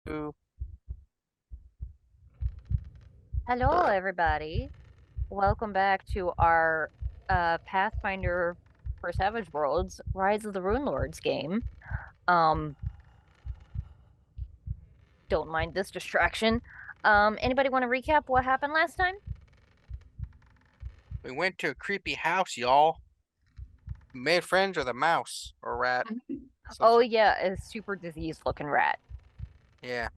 Ooh, Hello, everybody. Welcome back to our Pathfinder for Savage Worlds Rise of the Runelords game. Um, don't mind this distraction. Anybody want to recap what happened last time? we went to a creepy house, y'all. Made friends with a mouse or rat. Some Oh sort. yeah, a super diseased looking rat. Yeah,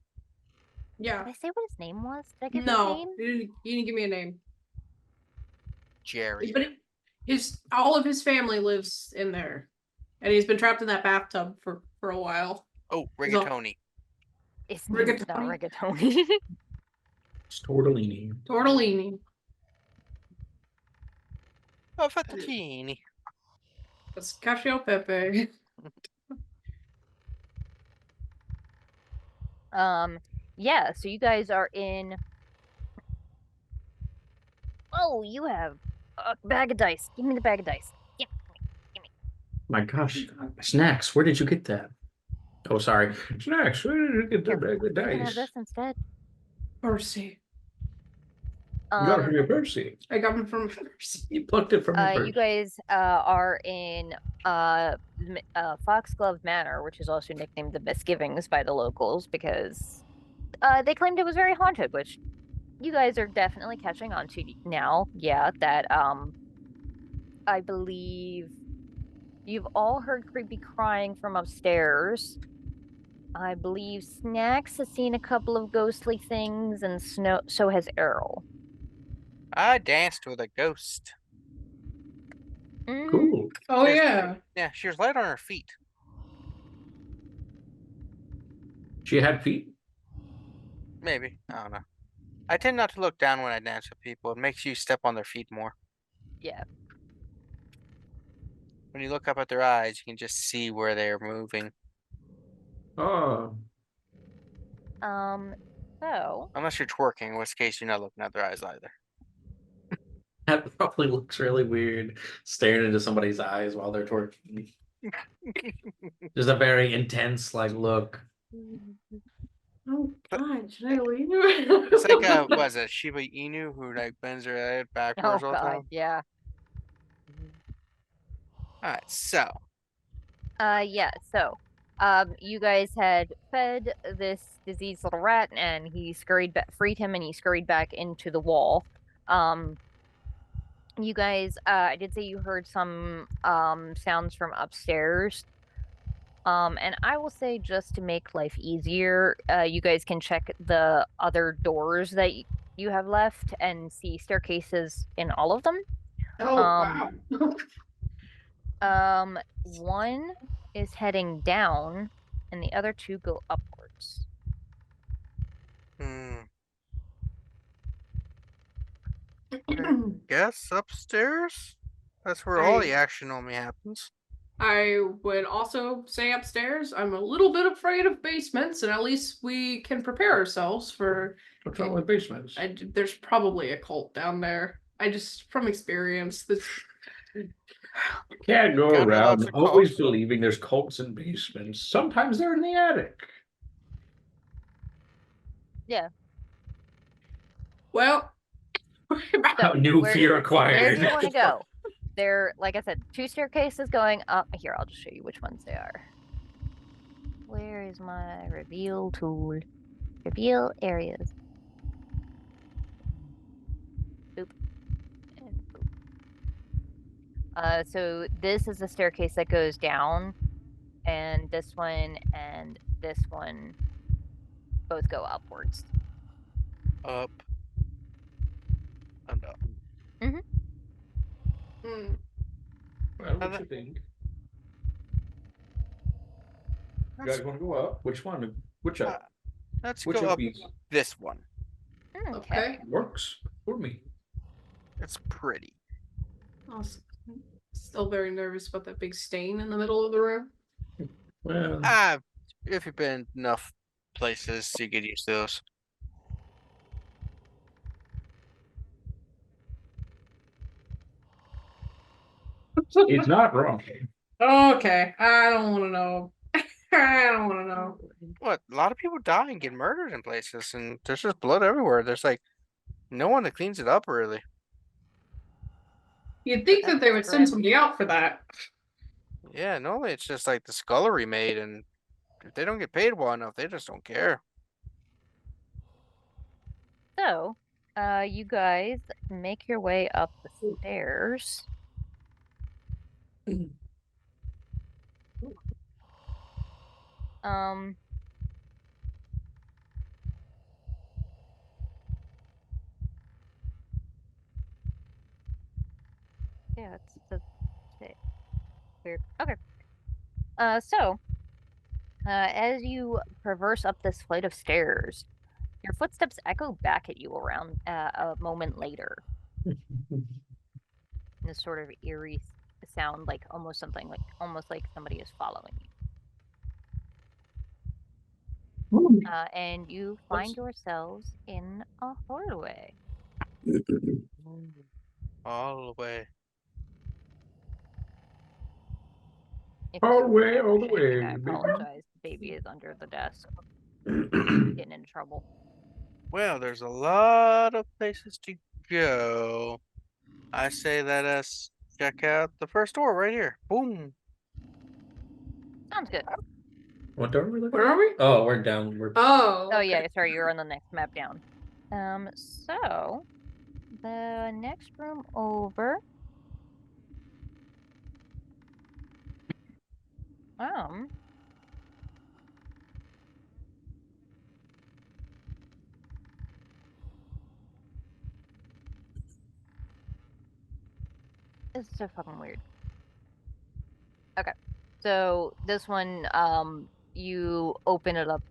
Did Yeah. I say what his name was? Did I give his No, name? you didn't give me a name. Jerry. But his all of his family lives in there, and he's been trapped in that bathtub for a while. Oh, He's all Rigatoni. His name is not rigatoni, Rigatoni. It's tortellini. tortellini. Oh, fettuccine. That's cacio e pepe. Yeah, so you guys are in. Oh, you have a bag of dice. Give me the bag of dice. Give me. My gosh, Snacks, where did you get that? Oh, sorry. Snacks, where did you get Here, that bag of you can have dice? this instead. Mercy. You got it Um, from your Percy. I got him from Mercy. You plucked it from your you purse. guys are in Foxglove Manor, which is also nicknamed the Misgivings by the locals because they claimed it was very haunted, which you guys are definitely catching on to now. Yeah, that I believe you've all heard creepy crying from upstairs. I believe Snax has seen a couple of ghostly things, and so has Aarrol. I danced with a ghost. Hmm. Cool. Oh She was, yeah. yeah, she was light on her feet. She had feet. Maybe. I don't know. I tend not to look down when I dance with people. It makes you step on their feet more. Yeah. When you look up at their eyes, you can just see where they're moving. Oh, Um. So. Unless you're twerking, in which case you're not looking at their eyes either. that probably looks really weird, staring into somebody's eyes while they're twerking. Just a very intense, like, look. Oh God, should I leave? It's like a, was it Shiba Inu who like bends her head Oh backwards all the God. time? Yeah. Alright, so Yeah. So. You guys had fed this diseased little rat, and he freed him, and he scurried back into the wall. Um. You guys. I did say you heard some sounds from upstairs. And I will say just to make life easier, you guys can check the other doors that you have left and see staircases in all of them. Oh Um, wow. one is heading down, and the other two go upwards. hmm, guess upstairs? That's where all I the action normally happens. I would also say upstairs. I'm a little bit afraid of basements, and at least we can prepare ourselves for. What's wrong with basements? There's probably a cult down there. I just, from experience, this. You can't go Gotta love around the always cults. believing there's cults in basements. Sometimes they're in the attic. Yeah. Well, So New where fear where acquired. do you want to go? There, like I said, two staircases going up. Here, I'll just show you which ones they are. Where is my reveal tool? Reveal areas. Boop and boop. So this is the staircase that goes down, and this one both go upwards. Up and up. Hmm. hmm, Well, Now what you that- think? You Let's, guys want to go up? Which one? Which uh, up? let's Which go of up these this one. okay. works for me? It's pretty. I was still very nervous about that big stain in the middle of the room. Well, Ah, if you've been enough places, you get used to those. he's not wrong. Okay, I don't want to know. I don't want to know. What? A lot of people die and get murdered in places, and there's just blood everywhere. There's like no one that cleans it up really. You'd think that they would send somebody out for that. Yeah, normally it's just like the scullery maid, and if they don't get paid well enough, they just don't care. So, you guys make your way up the stairs. Um, yeah, it's weird. Okay. So, as you traverse up this flight of stairs, your footsteps echo back at you around a moment later. This sort of eerie sound, like almost like somebody is following you. And you find yourselves in a hallway. All the way. If All you the way, hear all the shaking, way, I baby. apologize. The baby is under the desk, getting into trouble. Well, there's a lot of places to go. I say let us check out the first door right here. Boom. Sounds good. What door are we looking Where are we? at? Oh, we're down. We're Oh. Oh okay. yeah, sorry, you're on the next map down. So the next room over. Um. This is so fucking weird. Okay. So this one, you open it up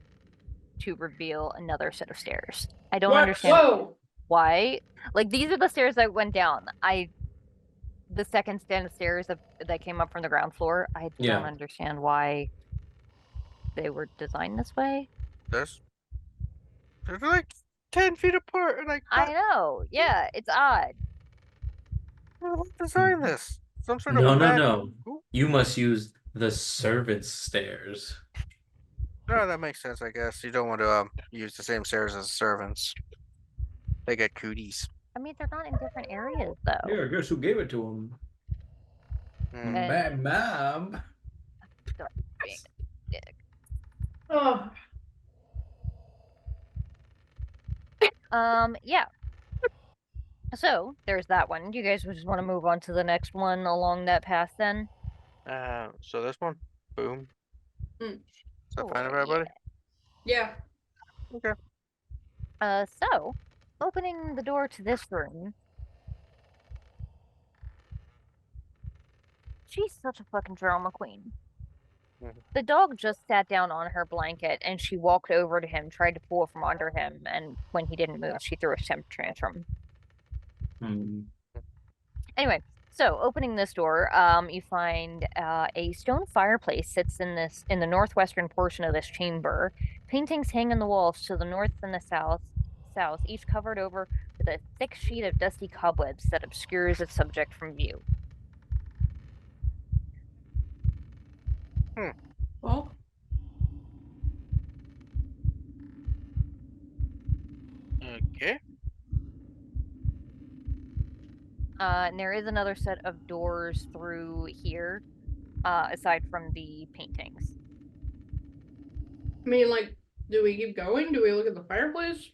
to reveal another set of stairs. I don't What? understand Whoa. why. Like these are the stairs I went down. The second stand of stairs that came up from the ground floor. I don't Yeah. understand why they were designed this way. They're like 10 feet apart, and like I know. Yeah, it's odd. who designed this? Some sort No, of no, magic. no. Who? You must use the servants' stairs. No, that makes sense, I guess. You don't want to use the same stairs as servants. They get cooties. I mean, they're not in different areas though. Yeah, guess who gave it to him? Hmm. Bad mom. Being a dick. Oh. Yeah. So there's that one. Do you guys just want to move on to the next one along that path then? So this one, boom. Mm. Is that Sure, fine with everybody? Yeah. Okay. So opening the door to this room. She's such a fucking drama queen. Mhm. The dog just sat down on her blanket and she walked over to him, tried to pull from under him, and when he didn't move, she threw a temper tantrum. Anyway, so opening this door, you find a stone fireplace sits in the northwestern portion of this chamber. Paintings hang in the walls to the north and the south, each covered over with a thick sheet of dusty cobwebs that obscures its subject from view. Well. Okay. And there is another set of doors through here, aside from the paintings. I mean, like, do we keep going? Do we look at the fireplace?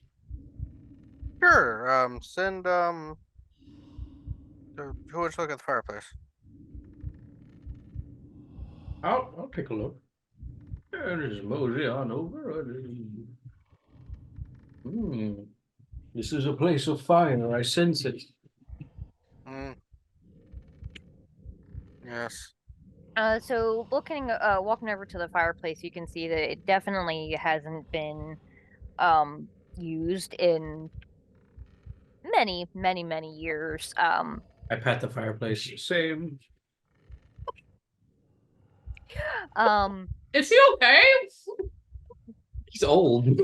Sure. Send who wants to look at the fireplace? I'll take a look. And just mosey on over. This is a place of fire. I sense it. Yes. So walking over to the fireplace, you can see that it definitely hasn't been used in many years. I pat the fireplace. Same. Is he okay? He's old. Leave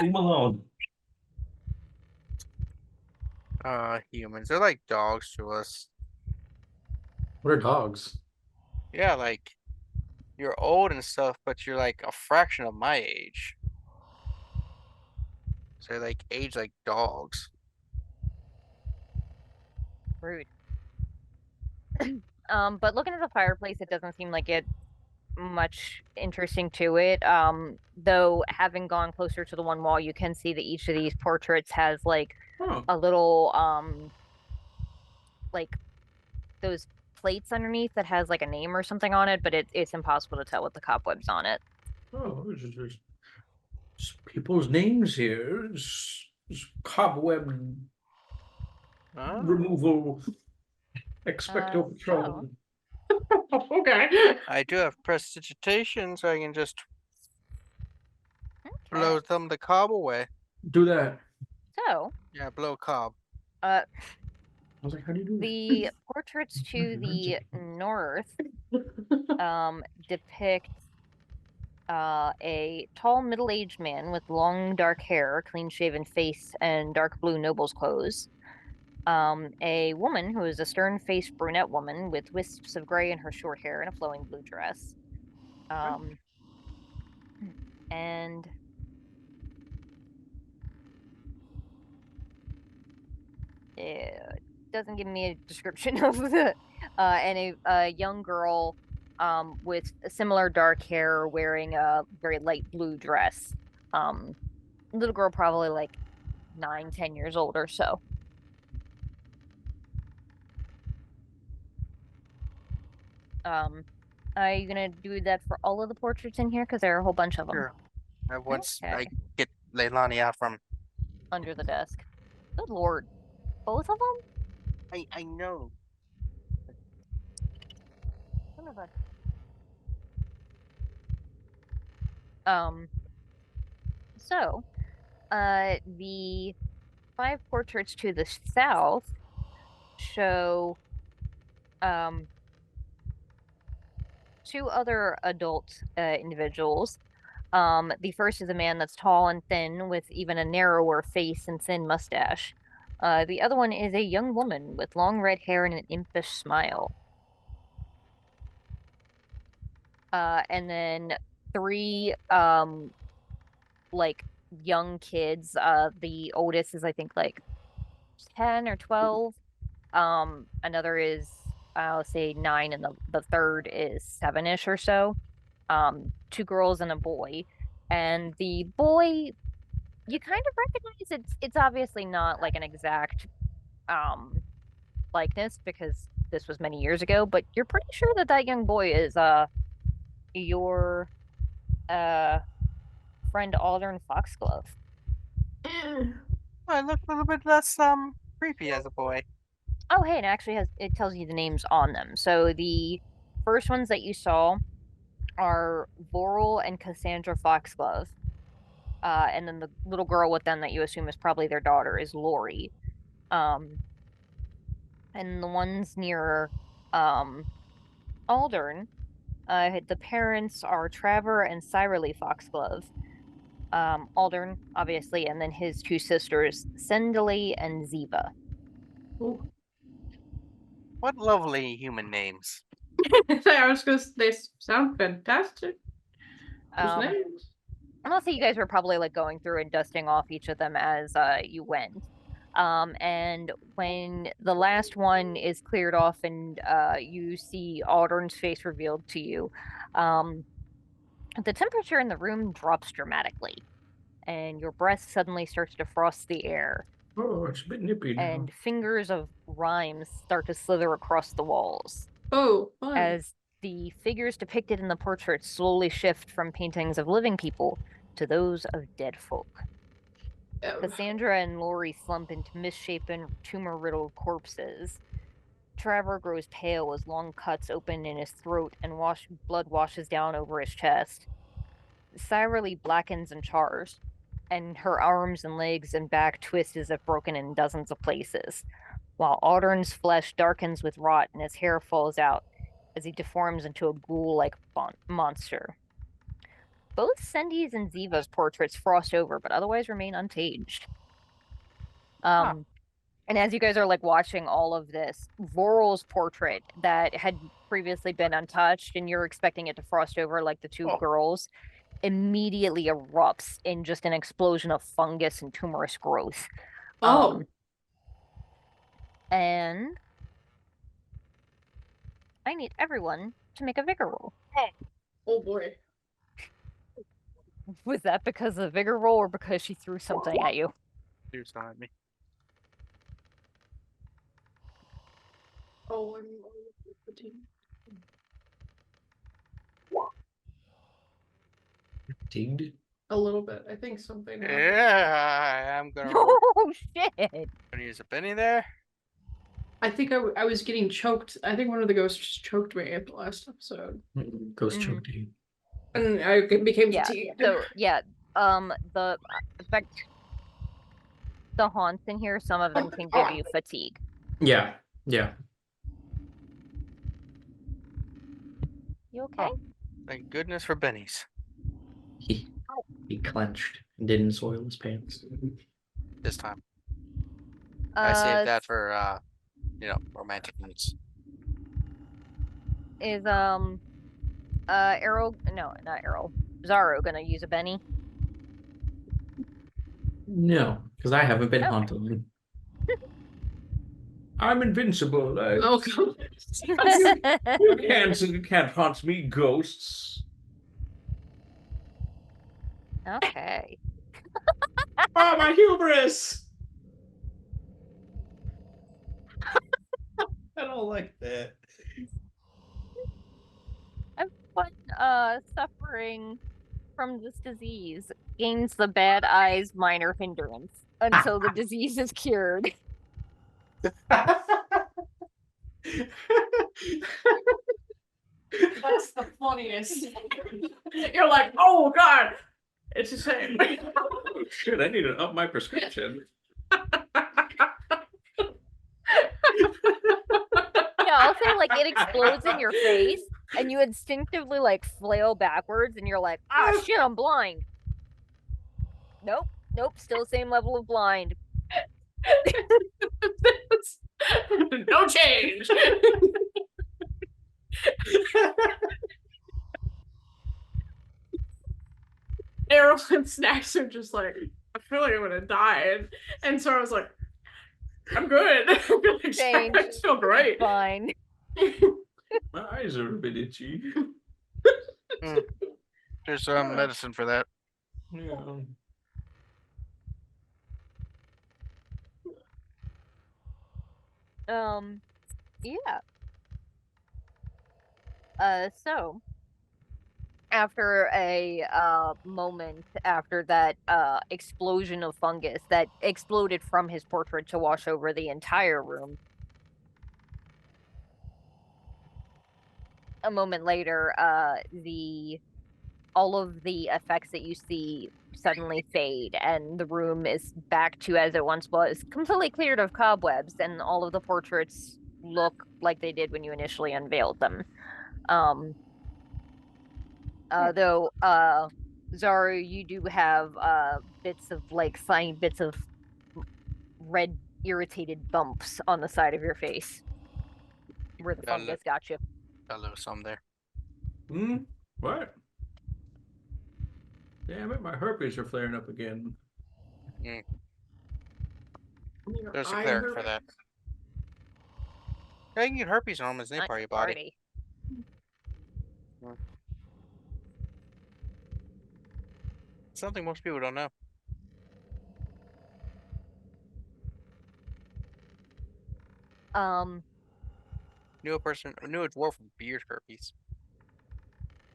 him alone. Humans. They're like dogs to us. What are dogs? Yeah, like you're old and stuff, but you're like a fraction of my age. So like age like dogs. Rude. But looking at the fireplace, it doesn't seem like it much interesting to it. Though having gone closer to the one wall, you can see that each of these portraits has like Oh, a little like those plates underneath that has like a name or something on it, but it's impossible to tell with the cobwebs on it. oh, there's people's names here. It's cobweb Oh, removal. Expecto So Patronum. Okay. I do have prestidigitation, so I can just blow okay. some of the cob away. Do that. So Yeah, blow cob. uh I was like, how do you do the portraits to the north depict a tall middle-aged man with long dark hair, clean-shaven face, and dark blue noble's clothes. A woman who is a stern-faced brunette woman with wisps of gray in her short hair and a flowing blue dress. And it doesn't give me a description of the and a young girl with similar dark hair wearing a very light blue dress. Little girl probably like 9, 10 years old or so. Are you gonna do that for all of the portraits in here? Because there are a whole bunch of them Sure. Once I Okay. get Leilani out from. under the desk. Good lord. Both of them? I know. Son of a- So, the 5 portraits to the south show, 2 other adult, individuals. The first is a man that's tall and thin with even a narrower face and thin mustache. The other one is a young woman with long red hair and an impish smile. And then 3, like young kids. The oldest is I think like 10 or 12. Another is I'll say 9, and the third is 7-ish or so. 2 girls and a boy. And the boy, you kind of recognize it's obviously not like an exact likeness because this was many years ago, but you're pretty sure that that young boy is your uh friend Aldern Foxglove. I look a little bit less creepy as a boy. Oh, hey, and it actually it tells you the names on them. So the first ones that you saw are Voral and Cassandra Foxglove. And then the little girl with them that you assume is probably their daughter is Lori. Um, and the ones near Aldern, the parents are Trevor and Cyrily Foxglove. Aldern, obviously, and then his 2 sisters, Cendily and Ziva. What lovely human names. I was gonna. They sound fantastic. Those Um, names. I'll say you guys were probably like going through and dusting off each of them as you went. And when the last one is cleared off and you see Aldern's face revealed to you, the temperature in the room drops dramatically, and your breath suddenly starts to frost the air, Oh, it's a bit nippy now. and fingers of rhymes start to slither across the walls Oh, fun. as the figures depicted in the portraits slowly shift from paintings of living people to those of dead folk. Cassandra and Lori slump into misshapen, tumor-riddled corpses. Trevor grows pale as long cuts open in his throat and blood washes down over his chest. Cyrily blackens and chars, and her arms and legs and back twist as if broken in dozens of places, while Aldern's flesh darkens with rot and his hair falls out as he deforms into a ghoul-like monster. Both Sendi's and Ziva's portraits frost over, but otherwise remain untaged. Huh. And as you guys are like watching all of this, Voral's portrait that had previously been untouched and you're expecting it to frost over like the two Oh. girls immediately erupts in just an explosion of fungus and tumorous growth. Oh. And I need everyone to make a vigor roll. Oh boy. Was that because of the vigor roll or because she threw something at you? Do something at me. Oh, I'm fatigued. Fatigued? A little bit. I think something happened. Yeah, I'm gonna, roll. Oh shit! Gonna use a penny there. I think I was getting choked. I think one of the ghosts just choked me at the last episode. Ghost Mhm. choked you. And I became Yeah. fatigued. So yeah, the effect, the haunts in here, some of them can give you fatigue. Yeah. Yeah. You okay? Thank goodness for bennies. He clenched and didn't soil his pants. This time. I saved that for romantic needs. Is Aarrol, no, not Aarrol, Zaro gonna use a Benny? No, because I haven't been Okay. haunted. I'm invincible. Oh god. You can't haunt me, ghosts. Okay. Oh, my hubris! I don't like that. Everyone suffering from this disease gains the bad eyes minor hindrance until the disease is cured. That's the funniest. You're like, oh god, it's the same. Oh, shit, I need to up my prescription. Yeah, I'll say like it explodes in your face and you instinctively like flail backwards and you're like, ah shit, I'm blind. Nope, still same level of blind. No change. Aarrol and Snax are just like, I feel like I'm gonna die, and so I was like, I'm good. I Change. feel great. Fine. My eyes are a bit itchy. There's some medicine for that. Yeah. Yeah. So after a moment after that explosion of fungus that exploded from his portrait to wash over the entire room, a moment later, all of the effects that you see suddenly fade, and the room is back to as it once was, completely cleared of cobwebs, and all of the portraits look like they did when you initially unveiled them. Though, Zaro, you do have bits of like fine bits of red irritated bumps on the side of your face where the Got fungus got you. a little some there. What? Damn it, my herpes are flaring up again. There's a cleric for that. Yeah, you can get herpes on his name Not part of your your body. party. Something most people don't know. Knew a dwarf with beard herpes.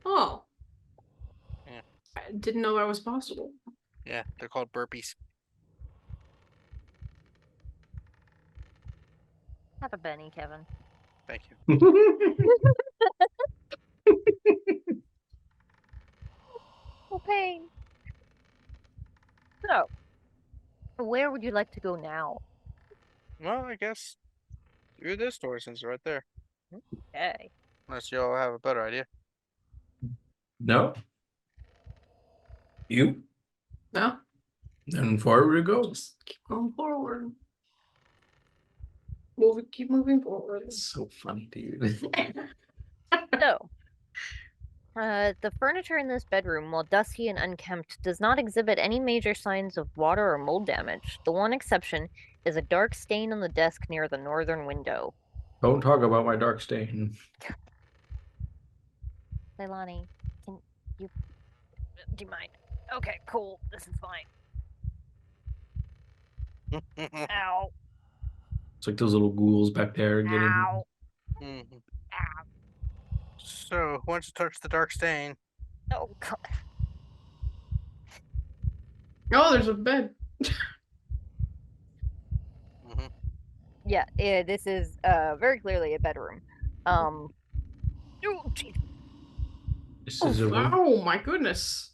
Oh. Yeah. I didn't know that was possible. Yeah, they're called burpees. Have a Benny, Kevin. Thank you. Oh, pain. So, where would you like to go now? Well, I guess through this door since it's right there. Okay. Unless y'all have a better idea. No? You? No? Then forward it goes. Just keep going forward. Keep moving forward. It's so funny, dude. So, the furniture in this bedroom, while dusty and unkempt, does not exhibit any major signs of water or mold damage. The one exception is a dark stain on the desk near the northern window. Don't talk about my dark stain. Leilani, can you... Do you mind? Okay, cool. This is fine. Ow. It's like those little ghouls back there getting. Ow. Mhm. Ow. So, who wants to touch the dark stain? Oh, God. Oh, there's a bed. Mhm. Yeah, this is very clearly a bedroom. Oh, geez. This is a room. Oh my goodness.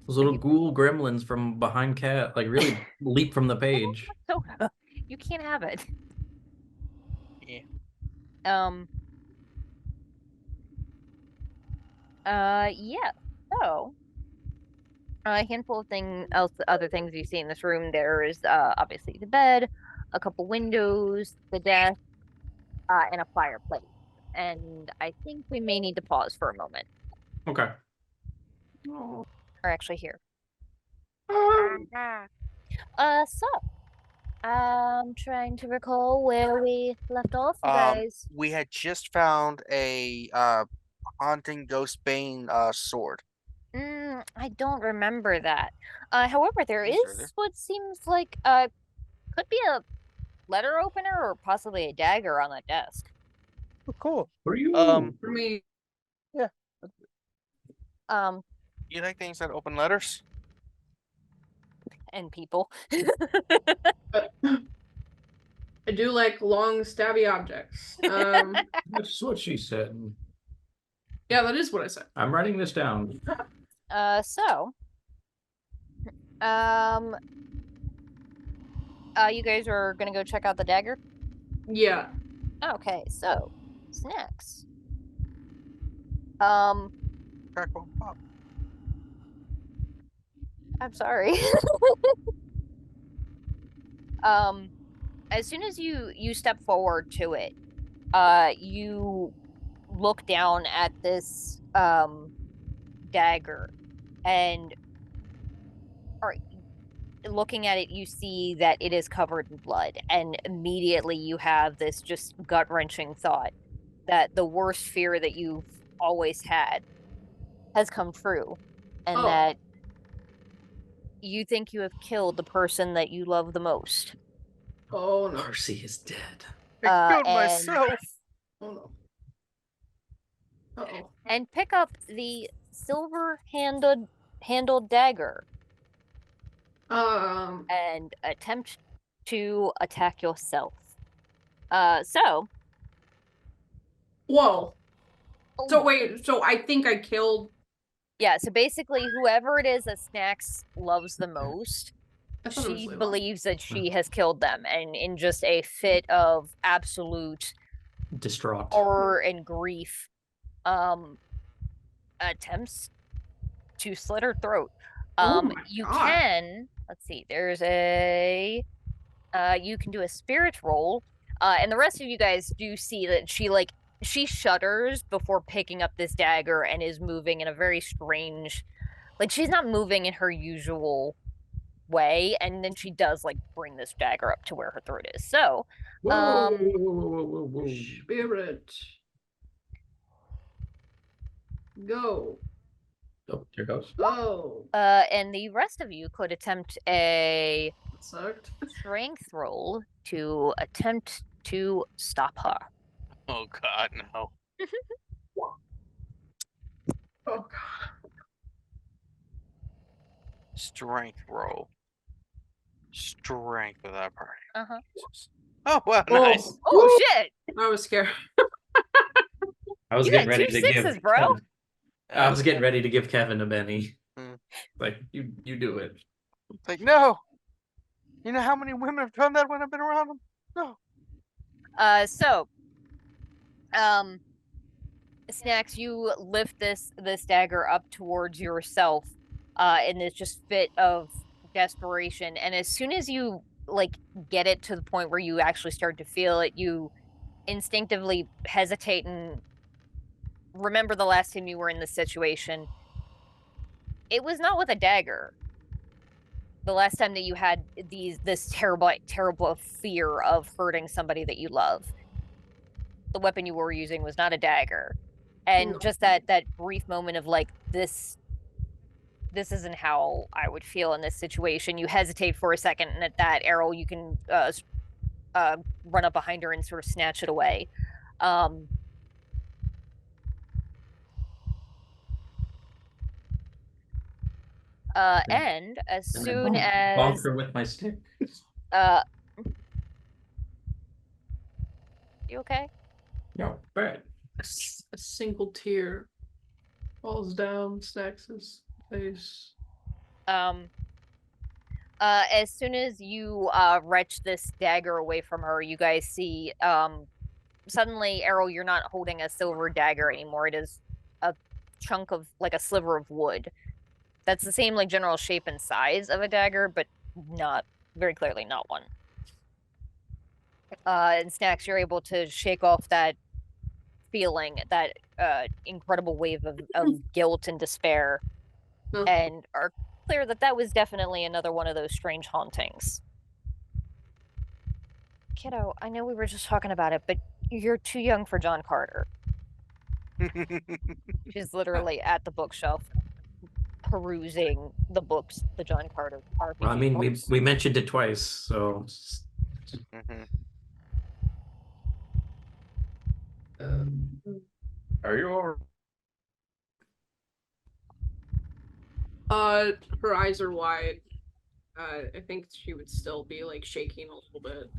Those little ghoul gremlins from behind cat, like really leap from the page. Soda. You can't have it. Yeah. Yeah. So, a handful of other things you see in this room. There is obviously the bed, a couple windows, the desk, and a fireplace. And I think we may need to pause for a moment. Okay. Oh. Or actually here. Um, So, I'm trying to recall where we left off, you guys. We had just found a haunting ghost bane sword. I don't remember that. However, there Me is further. what seems like could be a letter opener or possibly a dagger on the desk. Oh, cool. What are you? for me. You like things that open letters? And people. I do like long stabby objects. That's what she said. Yeah, that is what I said. I'm writing this down. You guys are gonna go check out the dagger? Yeah. Okay, so Snax. Crackle pop. I'm sorry. As soon as you step forward to it, you look down at this dagger, and looking at it, you see that it is covered in blood, and immediately you have this just gut-wrenching thought that the worst fear that you've always had has come true, and that you think you have killed the person that you love the most. Oh no. Marcy is dead. I killed and- myself. Oh no. Uh-oh. And pick up the silver-handled dagger and attempt to attack yourself. So. Whoa. So wait, so I think I killed. Yeah, so basically whoever it is that Snax loves the most, I thought it was she Layla. believes that she has killed them, and in just a fit of absolute Distraught. horror and grief, attempts to slit her throat. Oh my You God. can, let's see, there's a you can do a spirit roll, and the rest of you guys do see that she shudders before picking up this dagger and is moving in a very strange, like she's not moving in her usual way, and then she does like bring this dagger up to where her throat is. So, Whoa, whoa, whoa. Spirit. Go. Oh, here goes. Oh. and the rest of you could attempt a That sucked. strength roll to attempt to stop her. Oh God, no. Oh God. Strength roll. Strength of that party. Uh-huh. Oh wow, Oh. nice. Oh shit! I was scared. I was You getting got ready two to sixes, give bro. Kevin, I was getting ready to give Kevin a Benny. Mm. Like you do it. It's like, no. You know how many women have done that when I've been around them? No. Snax, you lift this dagger up towards yourself, in this just fit of desperation, and as soon as you like get it to the point where you actually start to feel it, you instinctively hesitate and remember the last time you were in this situation. It was not with a dagger. The last time that you had this terrible fear of hurting somebody that you love. The weapon you were using was not a dagger. And just that brief moment of like this isn't how I would feel in this situation. You hesitate for a second, and at that, Aarrol, you can run up behind her and sort of snatch it away. And as soon as bonk her with my stick. You okay? No, bad. A single tear falls down Snax's face. As soon as you wrench this dagger away from her, you guys see suddenly, Aarrol, you're not holding a silver dagger anymore. It is a chunk of like a sliver of wood. That's the same like general shape and size of a dagger, but not very clearly not one. And Snax, you're able to shake off that feeling, that incredible wave of guilt and despair, and are clear that that was definitely another one of those strange hauntings. Kiddo, I know we were just talking about it, but you're too young for John Carter. She's literally at the bookshelf perusing the books, the John Carter RPG Well, I mean, books. we mentioned it twice, so. Are you over? Her eyes are wide. I think she would still be like shaking a little bit.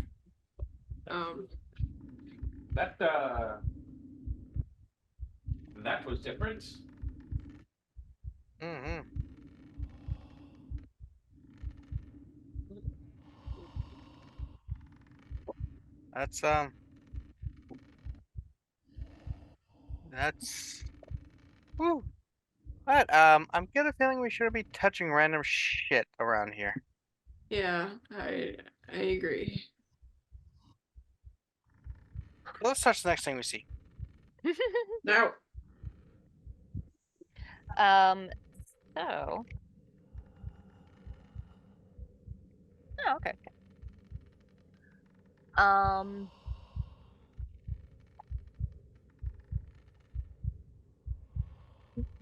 That was different. Mm-hmm. That's woo. But I'm getting a feeling we shouldn't be touching random shit around here. Yeah, I agree. Let's touch the next thing we see. Now, So. Oh, okay.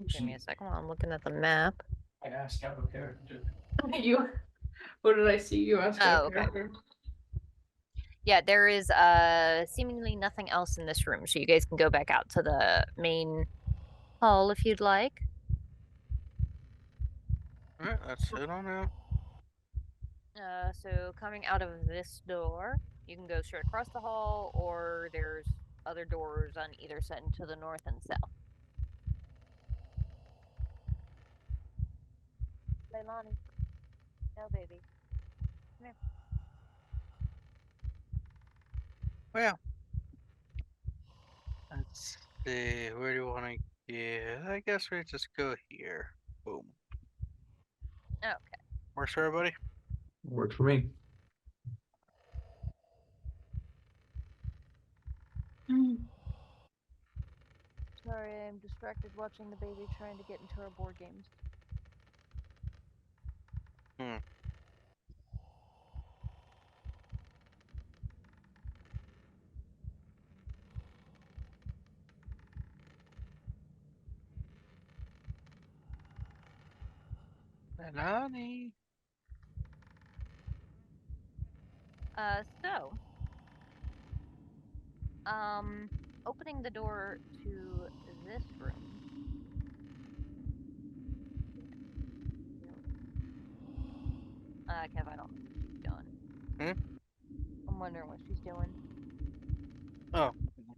Give me a second while I'm looking at the map. I asked out of character. you. What did I see? You asked. Oh, okay. Yeah, there is seemingly nothing else in this room, so you guys can go back out to the main hall if you'd like. Alright, let's head on out. So coming out of this door, you can go straight across the hall, or there's other doors on either side to the north and south. Leilani. No, baby. Come here. Well, let's see. Where do you want to get? I guess we just go here. Boom. Okay. Works for everybody? Worked for me. Sorry, I'm distracted watching the baby trying to get into our board games. Leilani. So, opening the door to this room. Kev, I don't know what she's doing. I'm wondering what she's doing. Oh,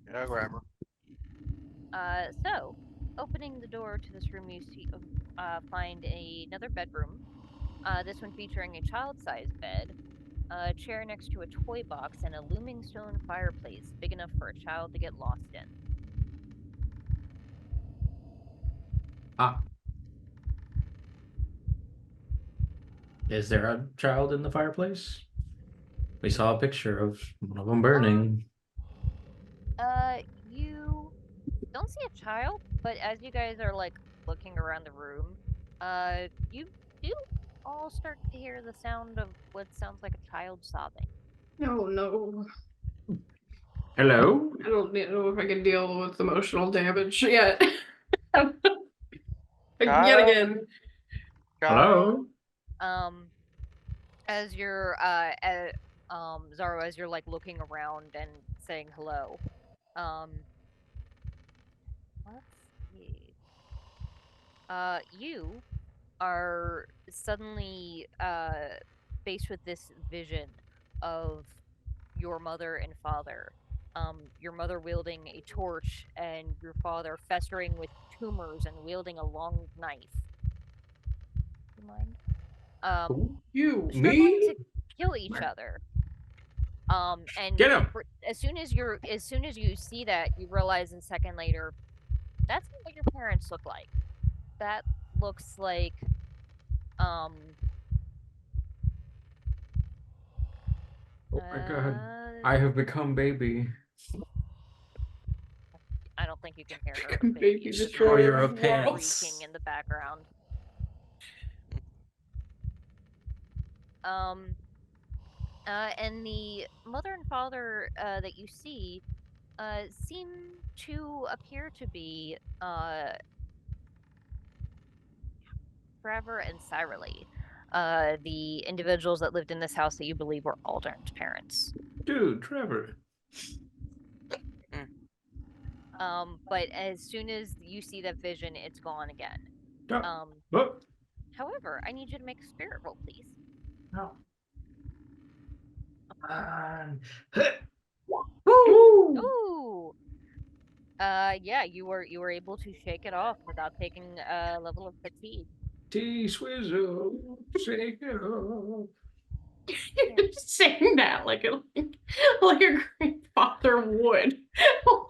okay, I'll grab her. So, opening the door to this room, you see, find another bedroom. This one featuring a child-sized bed, a chair next to a toy box, and a looming stone fireplace big enough for a child to get lost in. Is there a child in the fireplace? We saw a picture of one of them burning. You don't see a child, but as you guys are like looking around the room, you do all start to hear the sound of what sounds like a child sobbing. No, no. Hello? I don't know if I can deal with emotional damage yet. Yet Child? again. Hello? As you're Zaro, as you're like looking around and saying hello, let's see. You are suddenly faced with this vision of your mother and father. Your mother wielding a torch and your father festering with tumors and wielding a long knife. You mind? You. Struggling Me? to kill each other. And Get him! as soon as you see that, you realize a second later, that's not what your parents look like. That looks like, Oh my god. I have become baby. I don't think you can hear her. Baby Baby destroyer Destroyer of of pants. shrieking in the background. And the mother and father that you see seem to appear to be Trevor and Cyrily, the individuals that lived in this house that you believe were Aldern's parents. Dude, Trevor. But as soon as you see that vision, it's gone again. Oh. However, I need you to make a spirit roll, please. No. Ooh. Yeah, you were able to shake it off without taking a level of fatigue. T-Swizzle, shake it off. You're just saying that like a grandfather would.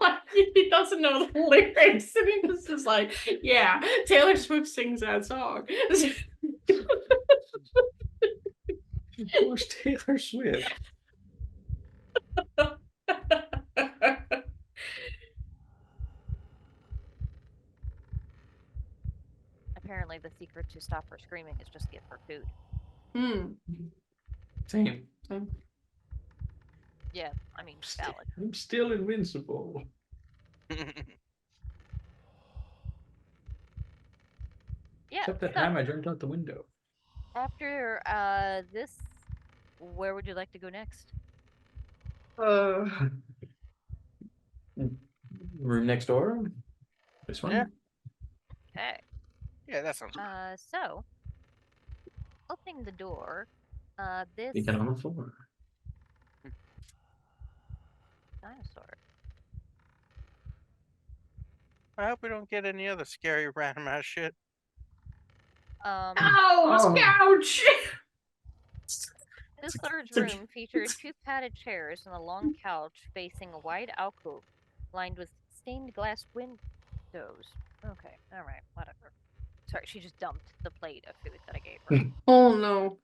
Like, he doesn't know the lyrics, and he just is like, yeah, Taylor Swift sings that song. Of course, Taylor Swift. Apparently, the secret to stop her screaming is just give her food. Same. Yeah, I mean, valid. I'm still invincible. Yeah. Except that so, time I jumped out the window. after this, where would you like to go next? Room next door? This one? Yeah. Okay. Yeah, that sounds good. So opening the door, this You get on the floor. dinosaur. I hope we don't get any other scary random ass shit. Oh, couch! This large room features two padded chairs and a long couch facing a wide alcove lined with stained glass windows. Okay, alright, whatever. Sorry, she just dumped the plate of food that I gave her. Oh no.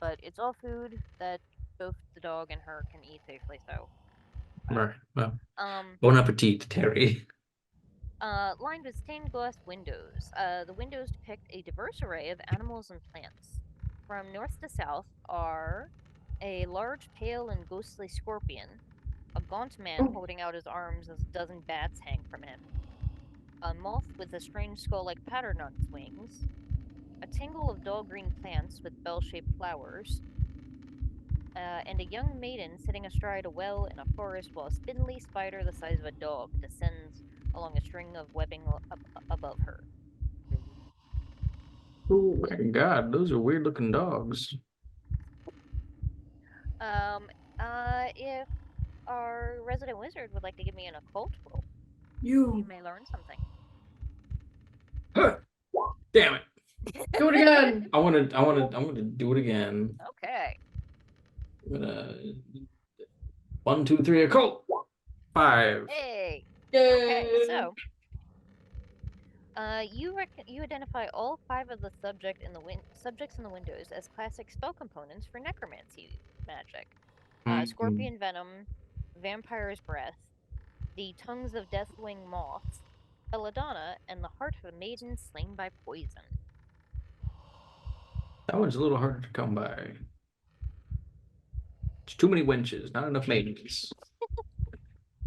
But it's all food that both the dog and her can eat safely, so. Right. Well, bon appetit, Terry. Lined with stained glass windows. The windows depict a diverse array of animals and plants. From north to south are a large, pale, and ghostly scorpion, a gaunt man holding out his arms as a dozen bats hang from him, a moth with a strange skull-like pattern on its wings, a tangle of dull green plants with bell-shaped flowers, and a young maiden sitting astride a well in a forest while a spindly spider the size of a dog descends along a string of webbing above her. Oh my god, those are weird looking dogs. If our resident wizard would like to give me an occult roll, You you may learn something. Huh. Damn it. do it again. I wanna do it again. Okay. I'm gonna 1, 2, 3, occult. 5. Hey. Yay. Okay, so You identify all 5 of the subjects in the windows as classic spell components for necromancy magic. Scorpion venom, vampire's breath, the tongues of deathwing moths, belladonna, and the heart of a maiden slain by poison. That one's a little harder to come by. It's too many wenches, not enough maidens.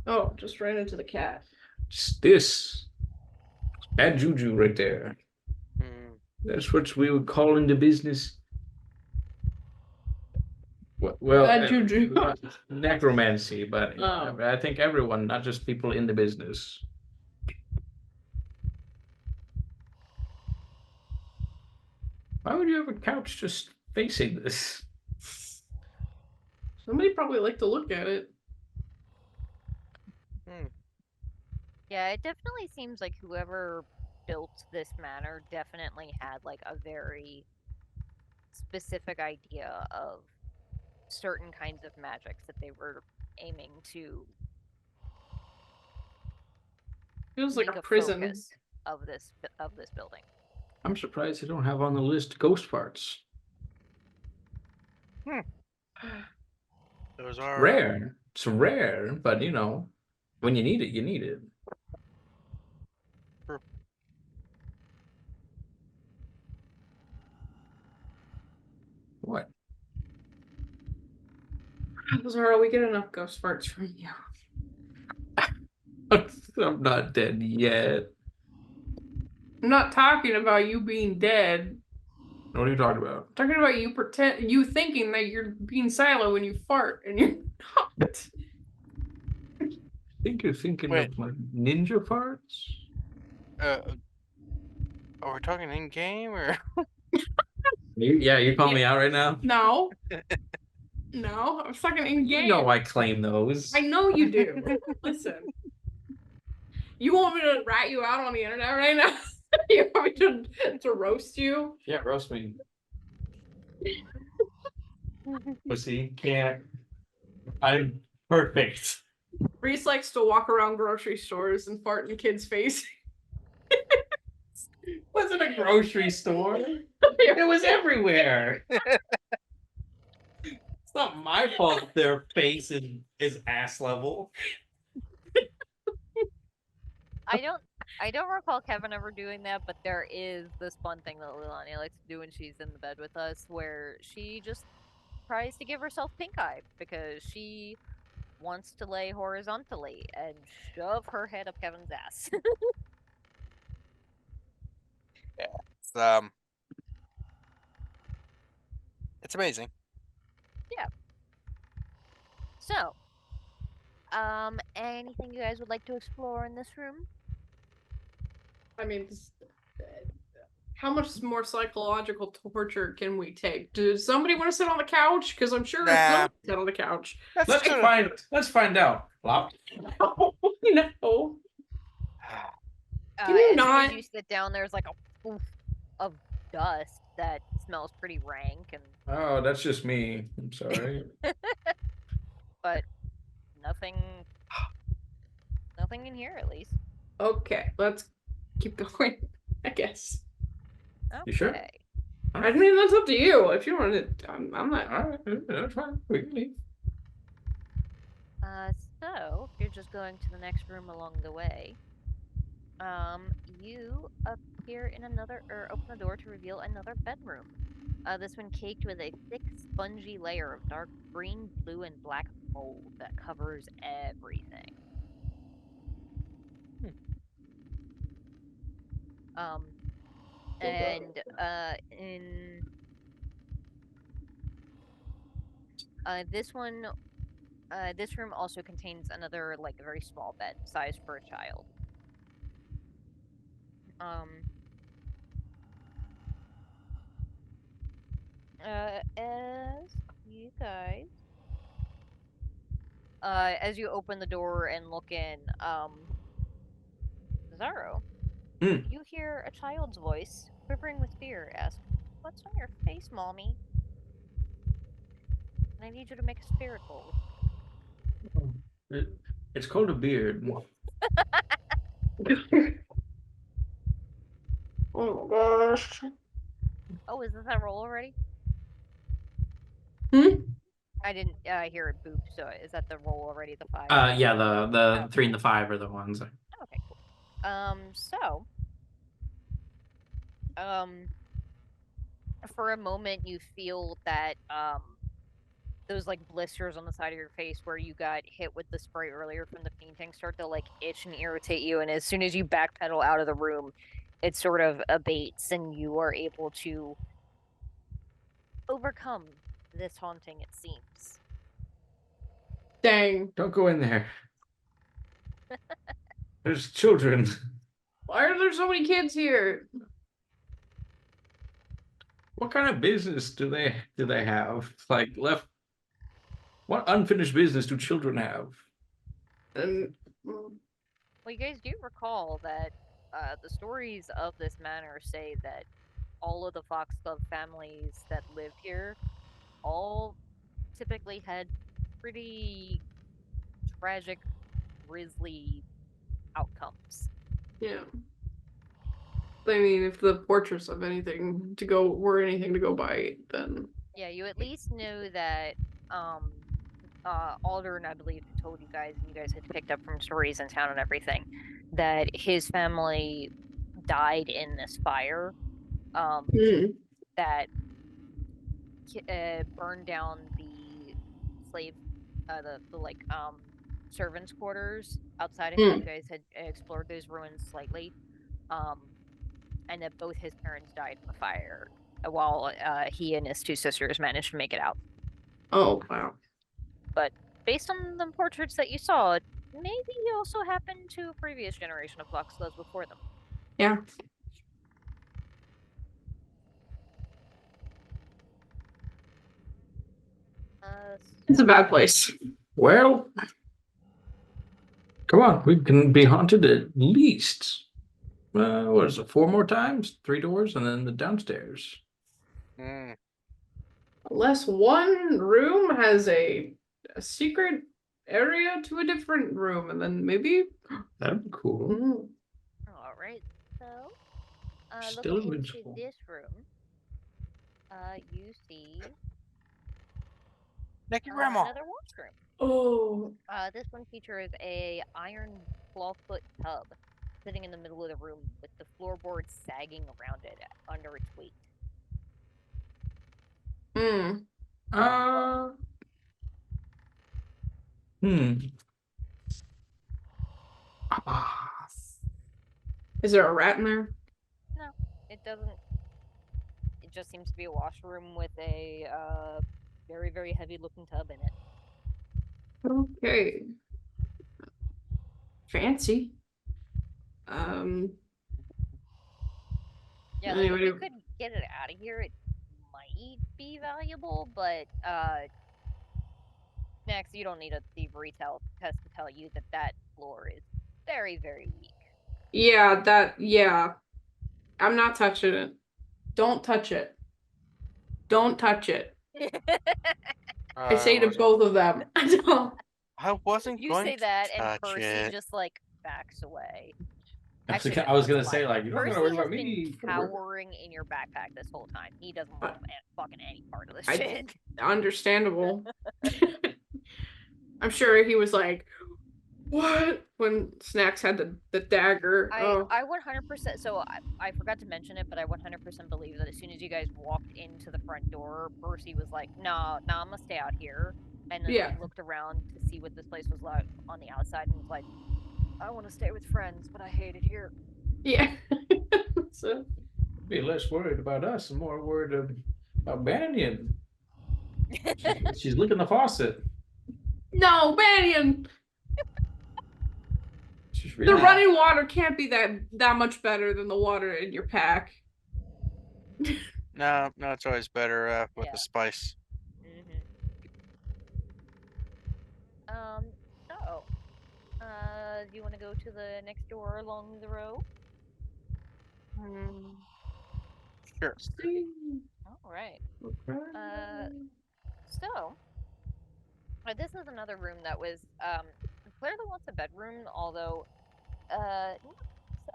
Oh, just ran into the cat. Just this. Bad juju right there. Hmm. That's what we would call into business. Well, Bad juju. necromancy, but Oh. I think everyone, not just people in the business. Why would you have a couch just facing this? Somebody probably liked to look at it. Yeah, it definitely seems like whoever built this manor definitely had like a very specific idea of certain kinds of magics that they were aiming to Feels like make a prison. focus of this building. I'm surprised they don't have on the list ghost farts. Those are Rare. It's rare, but you know, when you need it, you need it. True. What? Zaro, we get enough ghost farts from you. I'm not dead yet. I'm not talking about you being dead. What are you talking about? I'm talking about you thinking that you're being silent when you fart and you're not. I think you're thinking Wait. of my ninja farts? are we talking in game or? You call me out right now? No. No, I was talking in game. You know I claim those. I know you do. Listen. You want me to rat you out on the internet right now? You want me to roast you? Yeah, roast me. Pussy, can't. I'm perfect. Reese likes to walk around grocery stores and fart in kids' face. Wasn't a grocery store. It was everywhere. It's not my fault their face is ass level. I don't recall Kevin ever doing that, but there is this fun thing that Lilani likes to do when she's in the bed with us, where she just tries to give herself pink eye because she wants to lay horizontally and shove her head up Kevin's ass. It's it's amazing. So, anything you guys would like to explore in this room? I mean, how much more psychological torture can we take? Does somebody want to sit on the couch? Because I'm sure Nah. no one sit on the couch. Let's find out. Lop. No. Can you As soon not? as you sit down, there's like a poof of dust that smells pretty rank, and Oh, that's just me. I'm sorry. but nothing in here at least. Okay, let's keep going, I guess. Okay. You sure? I mean, that's up to you. If you want to, I'm not. All right, that's fine. We can leave. So you're just going to the next room along the way. You appear in another, or open the door to reveal another bedroom. This one caked with a thick, spongy layer of dark green, blue, and black mold that covers everything. And in this one, this room also contains another, like, very small bed, sized for a child. As you guys, as you open the door and look in, Zaro, you hear a child's voice, quivering with fear, ask, "What's on your face, Mommy? And I need you to make a spirit roll." It's called a beard. Oh my gosh. Oh, is this that roll already? Hmm? I didn't hear it boop, so is that the roll already, the 5? Yeah, the Oh. 3 and the 5 are the ones. Okay, cool. So, for a moment you feel that, those, like, blisters on the side of your face where you got hit with the spray earlier from the painting start to, like, itch and irritate you, and as soon as you backpedal out of the room, it sort of abates, and you are able to overcome this haunting, it seems. Dang. Don't go in there. There's children. Why are there so many kids here? What kind of business do they have? Like left. What unfinished business do children have? And Well, you guys do recall that the stories of this manor say that all of the Foxglove families that live here all typically had pretty tragic, grisly outcomes. yeah. I mean, if the portraits of anything to go were anything to go by, then Yeah, you at least know that Aldern, I believe, told you guys, and you guys had picked up from stories in town and everything, that his family died in this fire. That burned down the slave, the like servants' quarters outside of it. You guys had explored those ruins slightly, and that both his parents died in the fire, while he and his two sisters managed to make it out. oh wow. But based on the portraits that you saw, maybe he also happened to a previous generation of Foxgloves before them. Yeah. It's a bad place. Well, come on, we can be haunted at least. What is it? 4 more times, 3 doors, and then the downstairs. Mm. Unless one room has a secret area to a different room, and then maybe. That'd be cool. Mm. All right, so Still looking into invincible. this room, you see Naked grandma. another washroom. Oh. This one features a iron clawfoot tub sitting in the middle of the room with the floorboards sagging around it under its weight. Mm. Is there a rat in there? No, it doesn't. It just seems to be a washroom with a very, very heavy looking tub in it. Okay. Fancy. Yeah, like, if you could get it out of here, it might be valuable, but Snax, you don't need a thievery test to tell you that that floor is very, very weak. Yeah. I'm not touching it. Don't touch it. Don't touch it. I say to both of them. I wasn't You going say to that, and touch Percy it. just like backs away. Actually, Actually, I was that's gonna a say, lie. like, you don't Percy gotta worry has about been me. cowering in your backpack this whole time. He doesn't want fucking any part of this shit. Understandable. I'm sure he was like, what? When Snax had the dagger. I 100%, so I forgot to mention it, but I 100% believe that as soon as you guys walked into the front door, Percy was like, nah, I'm gonna stay out here. And then like looked around to see what this place was like on the outside and was like, I want to stay with friends, but I hate it here. Yeah. So. Be less worried about us and more worried about Banyan. She's licking the faucet. No, Banyan! The running water can't be that much better than the water in your pack. No, it's always better with the spice. So, do you want to go to the next door along the row? Sure. All right. So, this is another room that was clearly once a bedroom, although none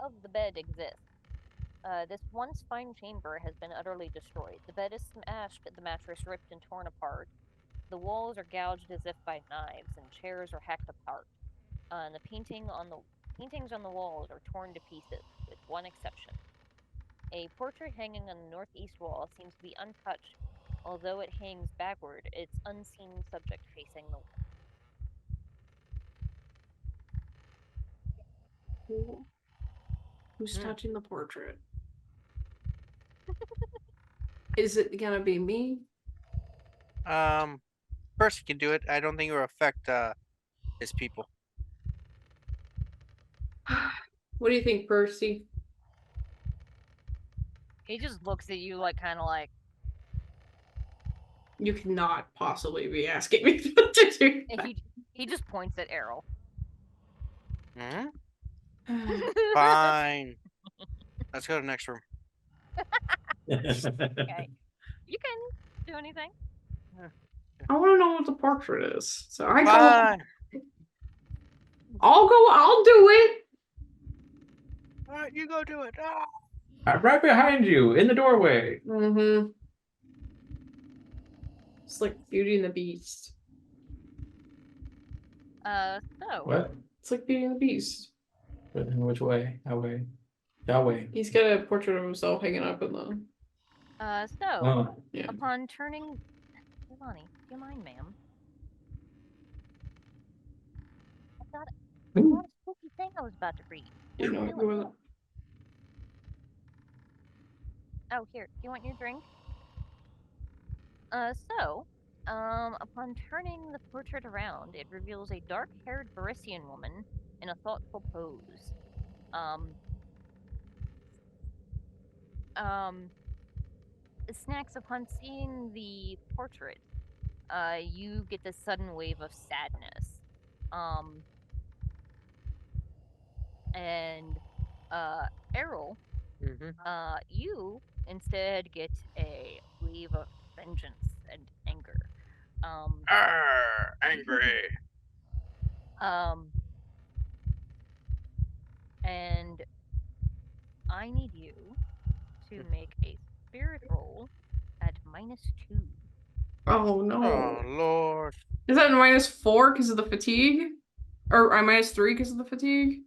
of the bed exists. This once fine chamber has been utterly destroyed. The bed is smashed, the mattress ripped and torn apart. The walls are gouged as if by knives, and chairs are hacked apart. And the paintings on the walls are torn to pieces, with one exception. A portrait hanging on the northeast wall seems to be untouched, although it hangs backward, its unseen subject facing the wall. Who's touching the portrait? Is it gonna be me? First you can do it. I don't think it will affect his people. What do you think, Percy? He just looks at you like kind of like You cannot possibly be asking me to do that. he just points at Aarrol. Fine. Let's go to the next room. Okay. You can do anything. I want to know what the portrait is. So I go. Fine. I'll do it. All right, you go do it. Ah! I'm right behind you in the doorway. Mm-hmm. It's like Beauty and the Beast. So. What? It's like Beauty and the Beast. In which way? How way? That way. He's got a portrait of himself hanging up in the. So Oh. Yeah. upon turning, Giovanni, do you mind, ma'am? I've got a spooky thing I was about to read. You know, What are you doing? Oh, here. Do you want your drink? Upon turning the portrait around, it reveals a dark-haired Varisian woman in a thoughtful pose. Snax, upon seeing the portrait, you get this sudden wave of sadness. And Aarrol, you instead get a wave of vengeance and anger. Angry. And I need you to make a spirit roll at -2. Oh no. Oh Lord. Is that -4 because of the fatigue? Or -3 because of the fatigue?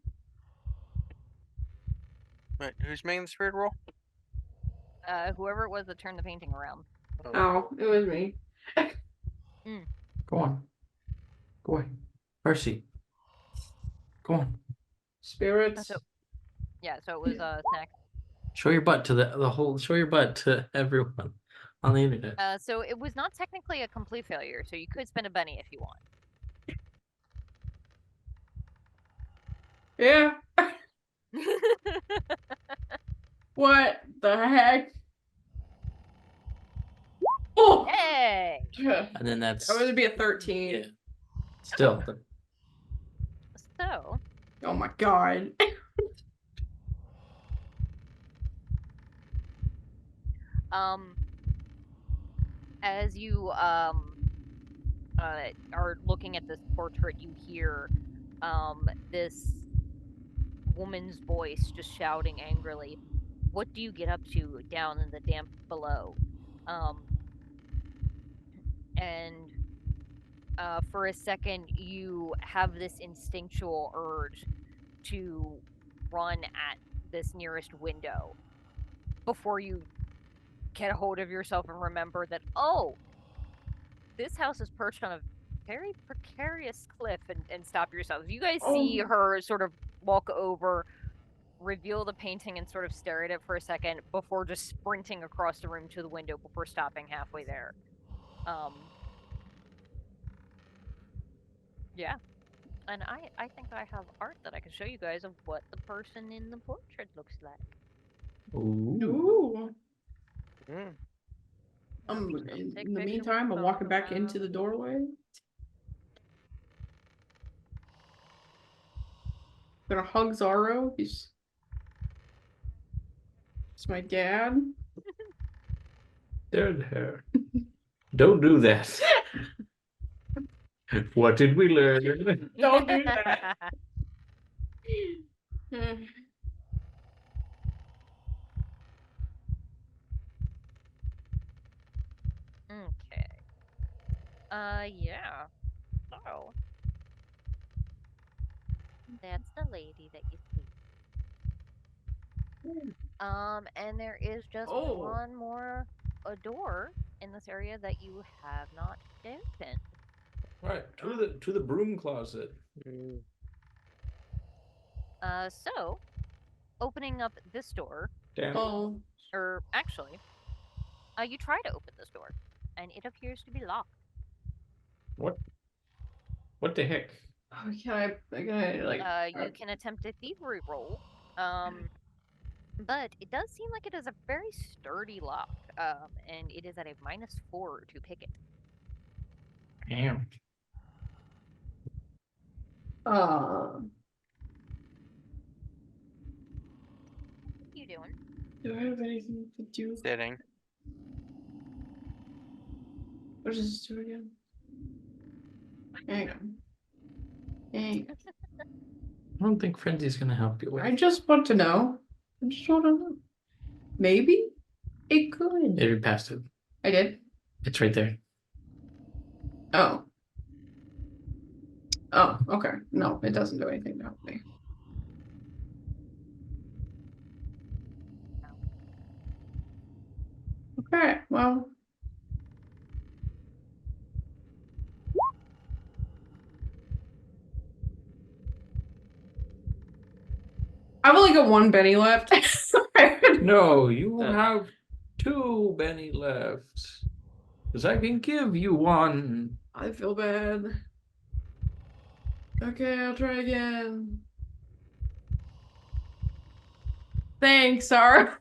Wait, who's making the spirit roll? Whoever it was that turned the painting around. Oh, it was me. Go on. Go away. Percy. Go on. Spirits. So it was Snax. Show your butt to the whole. Show your butt to everyone on the internet. So it was not technically a complete failure, so you could spend a bunny if you want. Yeah. What the heck? Oh! Hey! And then that's That would be a 13. yeah. Still. So, Oh my god. as you are looking at this portrait, you hear this woman's voice just shouting angrily, "What do you get up to down in the damp below?" And for a second, you have this instinctual urge to run at this nearest window before you get a hold of yourself and remember that, oh, this house is perched on a very precarious cliff, and stop yourselves. You guys see her sort of walk over, reveal the painting, and sort of stare at it for a second before just sprinting across the room to the window before stopping halfway there. Yeah. And I think I have art that I can show you guys of what the person in the portrait looks like. Ooh. Mm. In the meantime, I'm walking back into the doorway. Gonna hug Zaro. It's my dad. Dead hair. Don't do that. What did we learn? Don't do that. Okay. Yeah. So that's the lady that you see. And there is just Oh. one more door in this area that you have not opened. Right, to the broom closet. So opening up this door, Damn. Oh. or actually, you try to open this door, and it appears to be locked. What the heck? Oh, can I like? You can attempt a thievery roll, but it does seem like it is a very sturdy lock, and it is at a -4 to pick it. Damn. Uh, What are you doing? do I have anything to do? Sitting. What does this do again? Hang on. Hang on. I don't think Frenzy's gonna help you with I just want to know. I just want to know. Maybe it could. it. You passed it. I did. It's right there. Oh. Oh, okay. No, it doesn't do anything to help me. Okay, well. I've only got one Benny left. No, you have 2 Benny left. Because I can give you 1. I feel bad. Okay, I'll try again. Thanks, Zaro.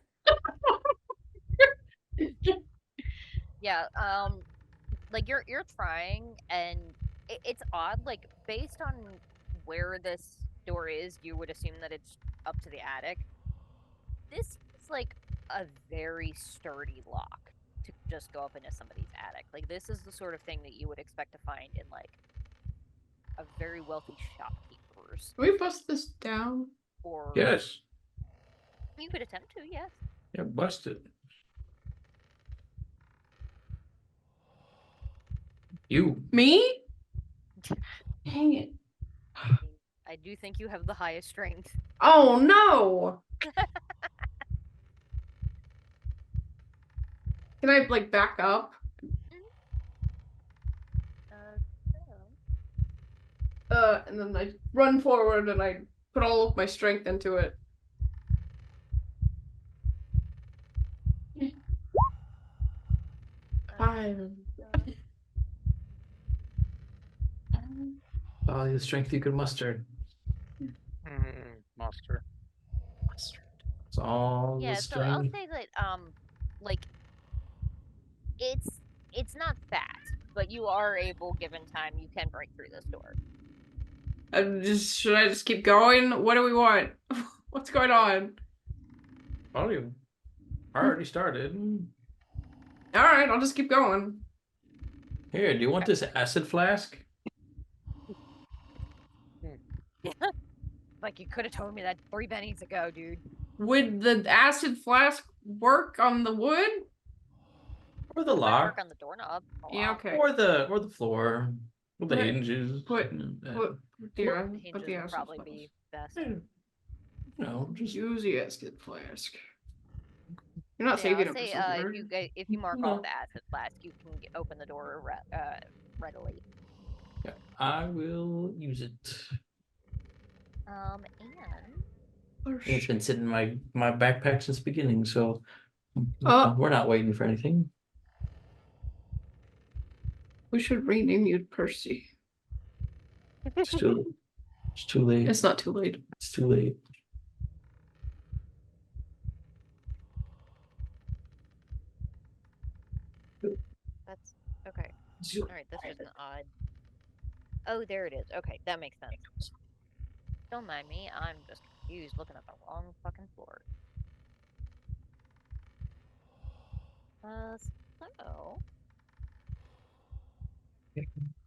Yeah, like you're trying, and it's odd. Like based on where this door is, you would assume that it's up to the attic. This is like a very sturdy lock to just go up into somebody's attic. Like this is the sort of thing that you would expect to find in like a very wealthy shopkeepers, Can we bust this down? or Yes. you could attempt to. Yes. Yeah, busted. You. Me? Dang it. I do think you have the highest strength. Oh no! Can I like back up? And then I run forward and I put all of my strength into it. Five. All the strength you could muster. Monster. It's all Yeah, the so I'll strength. say that like it's not fast, but you are able, given time, you can break through this door. Should I just keep going? What do we want? What's going on? Oh, you already started. All right, I'll just keep going. Here, do you want this acid flask? Like you could have told me that 3 bennies ago, dude. Would the acid flask work on the wood? Or the Might lock? work on the doorknob. Yeah, okay. Or the floor. Or the Put- hinges. put the Hinges put the would acid probably flask. be best. No, just Use the acid flask. You're not Yeah, saving I'll it for say something. if you mark No. off the acid flask, you can open the door readily. yeah, I will use it. And It's been sitting in my backpack since the beginning, so Oh. we're not waiting for anything. We should rename you Percy. It's too late. It's not too late. It's too late. that's okay. All right, this is an odd. Oh, there it is. Okay, that makes sense. Don't mind me. I'm just confused, looking at the wrong fucking floor.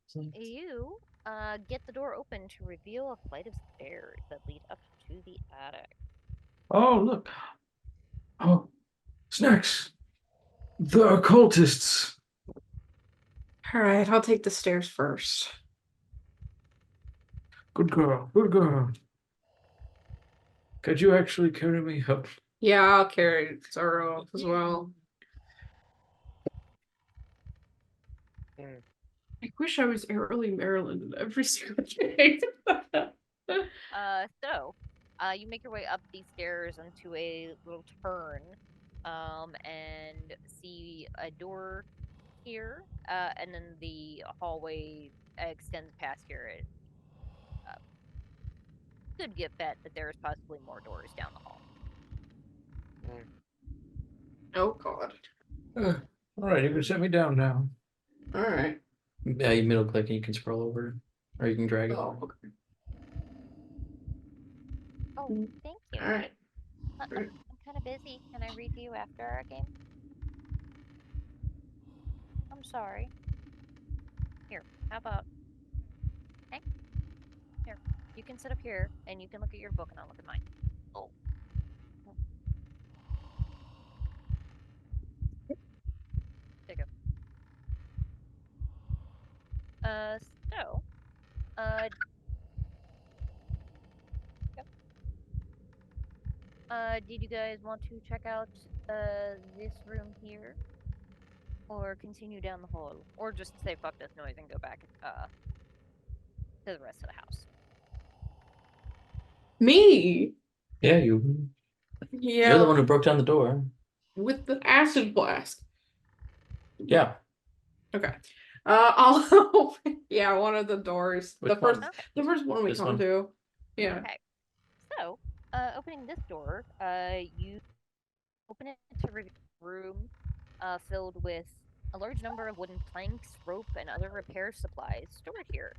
So you get the door open to reveal a flight of stairs that lead up to the attic. Oh, look. Oh, Snax. The occultists. All right, I'll take the stairs first. Good girl. Good girl. Could you actually carry me up? Yeah, I'll carry Zaro as well. I wish I was early Maryland in every single game. You make your way up these stairs into a little turn, and see a door here, and then the hallway extends past here. It could get bet that there's possibly more doors down the hall. Oh God. All right, you can set me down now. All right. Yeah, you middle click and you can scroll over, or you can drag it. Oh, okay. Oh, thank you. All right. I'm kind of busy. Can I read to you after our game? I'm sorry. Here, how about... Okay. Here, you can sit up here, and you can look at your book, and I'll look at mine. Oh. There you go. So, yep. Did you guys want to check out, this room here? Or continue down the hall? Or just say fuck this noise and go back, to the rest of the house? Me. Yeah, you. Yeah. You're the one who broke down the door. With the acid blast. Yeah. Okay. I'll yeah, one of the doors. Which the first one? the first one we This come one? to. Yeah. Okay. So, opening this door, you open it to reveal a room, filled with a large number of wooden planks, rope, and other repair supplies stored here.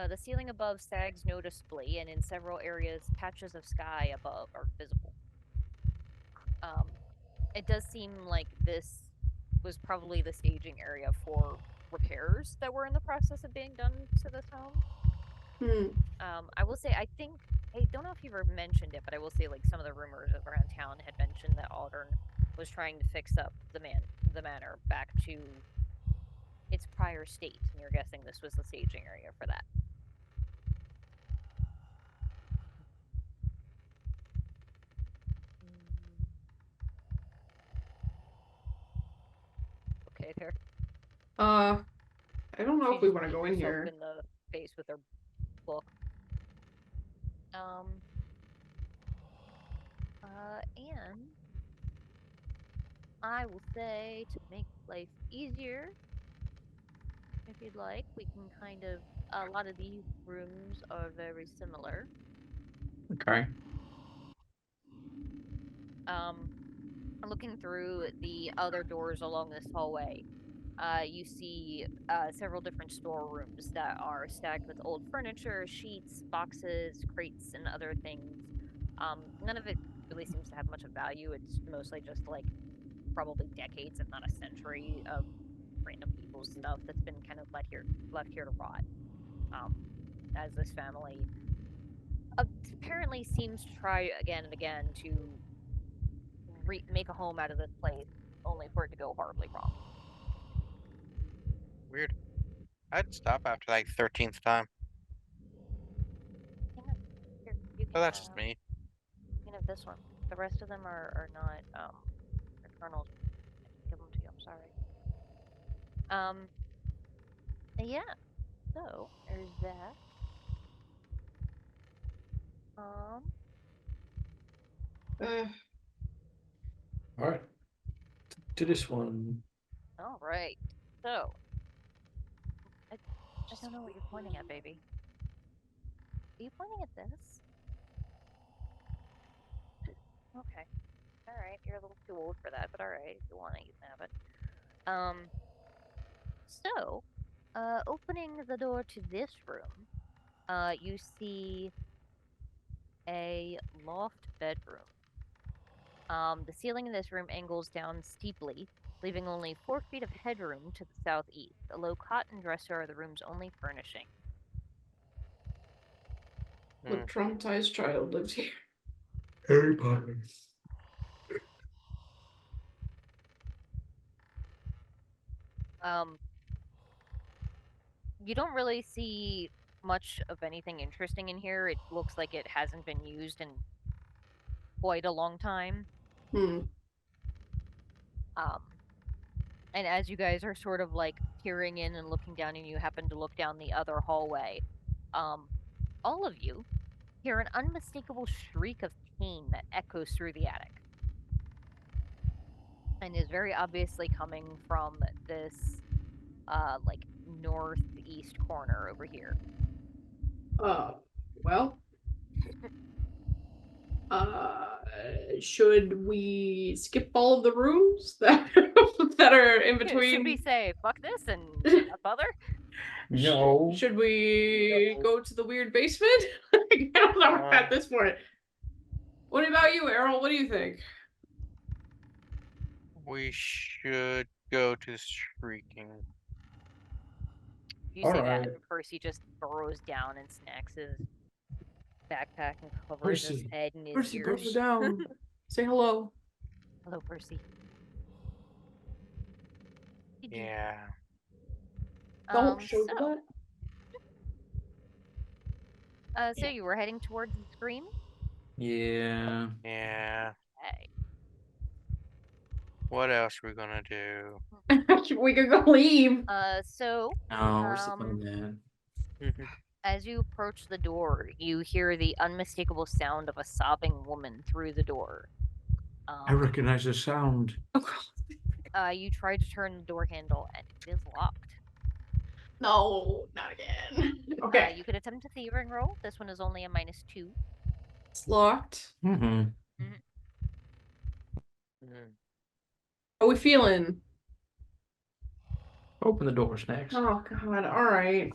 The ceiling above sags noticeably, and in several areas, patches of sky above are visible. It does seem like this was probably the staging area for repairs that were in the process of being done to this home. I will say, I don't know if you've ever mentioned it, but I will say, like, some of the rumors around town had mentioned that Aldern was trying to fix up the manor back to its prior state, and you're guessing this was the staging area for that. Okay, there. I don't know She if we just want to beat go in herself here. in the face with her book. And I will say, to make life easier, if you'd like, we can kind of, a lot of these rooms are very similar. Okay. Looking through the other doors along this hallway, you see several different storerooms that are stacked with old furniture, sheets, boxes, crates, and other things. None of it really seems to have much of value. It's mostly just like probably decades, if not a century, of random people's stuff that's been kind of left here to rot. As this family apparently seems to try again and again to make a home out of this place, only for it to go horribly wrong. Weird. I'd stop after like 13th time. You can, But that's just me. you can have this one. The rest of them are not, they're kernels. I didn't give them to you, I'm sorry. Yeah, so, there's that. All right. To this one. Alright, so, I don't know what you're pointing at, baby. Are you pointing at this? Okay. Alright, you're a little too old for that, but alright, if you want it, you can have it. So, opening the door to this room, you see a loft bedroom. The ceiling in this room angles down steeply, leaving only 4 feet of headroom to the southeast. A low cot and dresser are the room's only furnishing. What traumatized child lives here? Harry Potter. You don't really see much of anything interesting in here. It looks like it hasn't been used in quite a long time. Hmm. And as you guys are sort of like peering in and looking down, and you happen to look down the other hallway, all of you hear an unmistakable shriek of pain that echoes through the attic. And is very obviously coming from this, like, northeast corner over here. Well. Should we skip all of the rooms that that are in between? Should we say fuck this and other? No. Should we go to the weird basement? I don't know at this point. What about you, Aarrol? What do you think? We should go to Shrieking. You say that, Alright. and Percy just burrows down in Snax's backpack and covers his Percy. head and his Percy, ears. go down. Say hello. Hello, Percy. Yeah. Don't show so, that. so you were heading towards the scream? Yeah. Yeah. Hey. What else are we gonna do? We could go leave. So, No, we're still playing that. as you approach the door, you hear the unmistakable sound of a sobbing woman through the door. I recognize the sound. You try to turn the door handle, and it is locked. No, not again. Okay. You could attempt a thieving roll. This one is only a -2. It's locked. Mm-hmm. How are we feeling? Open the door, Snax. Oh god, alright.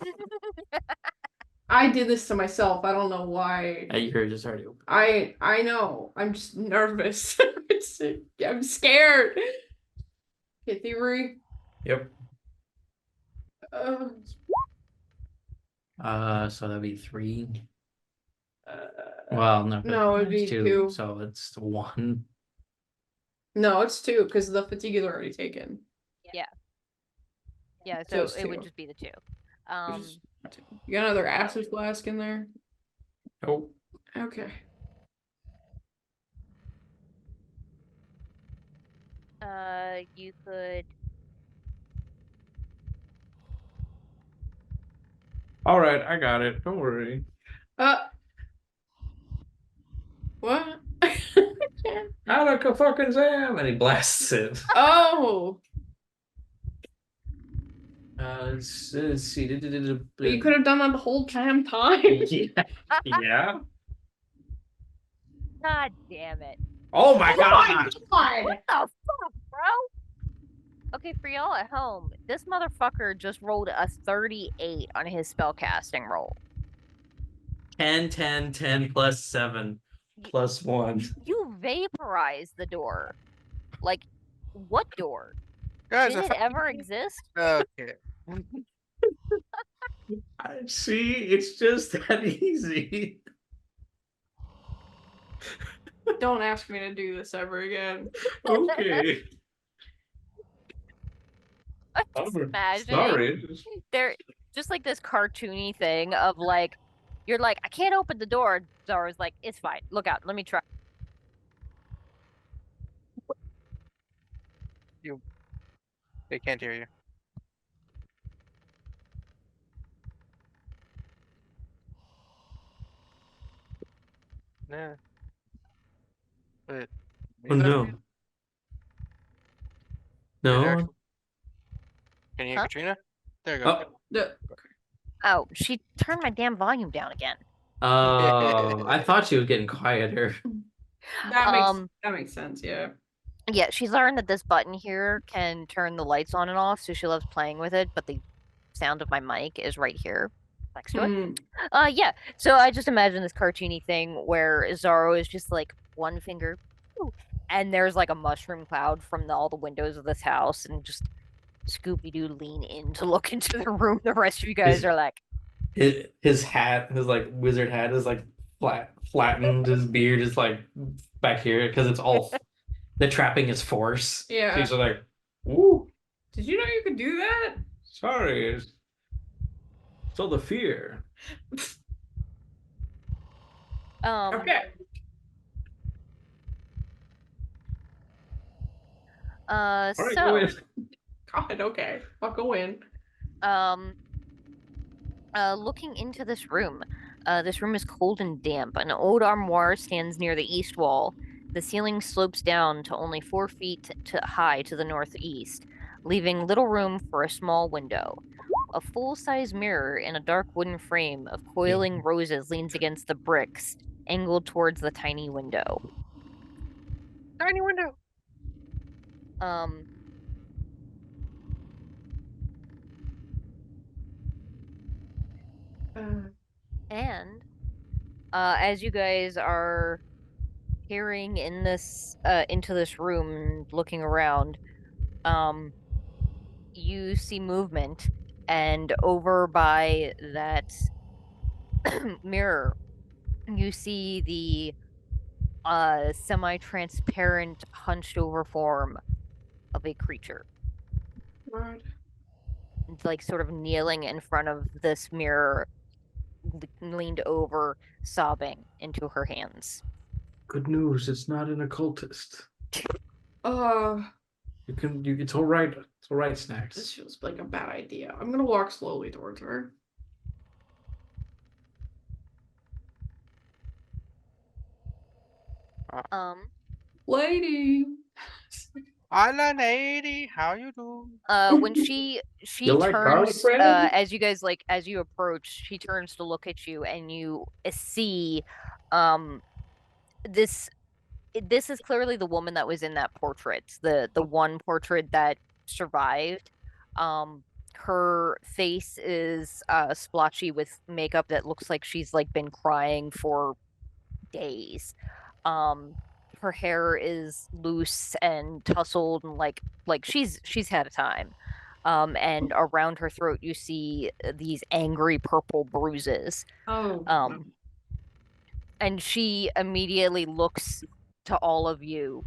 I did this to myself. I don't know why. Yours is already open. I know. I'm just nervous. I'm scared. Okay, thievery. Yep. Uh, So that'd be 3. Well, no. no, it'd be it's 2. So it's 1. No, it's 2 because the fatigue is already taken. Yeah, So so it's it would 2. just be the 2. You got another acid flask in there? Oh. Okay. You could. Alright, I got it. Don't worry. What? Alaka fucking Sam! And he blasts it. Oh! Let's see. But you could have done that the whole damn time. Yeah. God damn it. Oh my god! What the fuck, bro? Okay, for y'all at home, this motherfucker just rolled a 38 on his spellcasting roll. 10, 10, 10 plus 7 plus 1. You vaporized the door. Like, what door? Guys, Did it ever exist? Okay. I see. It's just that easy. Don't ask me to do this ever again. Okay. I'm just imagining Sorry. they're just like this cartoony thing of like, you're like, I can't open the door. Zara's like, it's fine. Look out. Let me try. They can't hear you. Nah. Wait. Oh no. No. Can you hear Huh? Katrina? There you go. Oh. Oh, she turned my damn volume down again. Oh, I thought she was getting quieter. That makes sense, yeah. Yeah, she's learned that this button here can turn the lights on and off, so she loves playing with it, but the sound of my mic is right here next to it. Yeah, so I just imagine this cartoony thing where Zaro is just like one finger, and there's like a mushroom cloud from all the windows of this house, and just Scooby-Doo lean in to look into the room. The rest of you guys are like... His hat, his like wizard hat is like flattened. His beard is like back here because it's all... The trapping is force. Yeah. So he's like, ooh. Did you know you could do that? Sorry. So the fear. Okay. All right, go So, in. God, okay. I'll go in. looking into this room is cold and damp. An old armoire stands near the east wall. The ceiling slopes down to only 4 feet high to the northeast, leaving little room for a small window. A full-size mirror in a dark wooden frame of coiling roses leans against the bricks, angled towards the tiny window. Tiny window. Um, and as you guys are peering in this into this room, looking around, you see movement, and over by that mirror, you see the semi-transparent, hunched over form of a creature. Right. It's like sort of kneeling in front of this mirror, leaned over, sobbing into her hands. Good news, it's not an occultist. Uh, It's all right. It's all right, this Snacks. feels like a bad idea. I'm gonna walk slowly towards her. Lady. Island 80, how you doing? When she You like garlic turns, bread? as you guys as you approach, she turns to look at you, and you see, this is clearly the woman that was in that portrait, the one portrait that survived. Her face is splotchy with makeup that looks like she's like been crying for days. Her hair is loose and tousled, and like she's had a time. And around her throat you see these angry purple bruises. Oh. And she immediately looks to all of you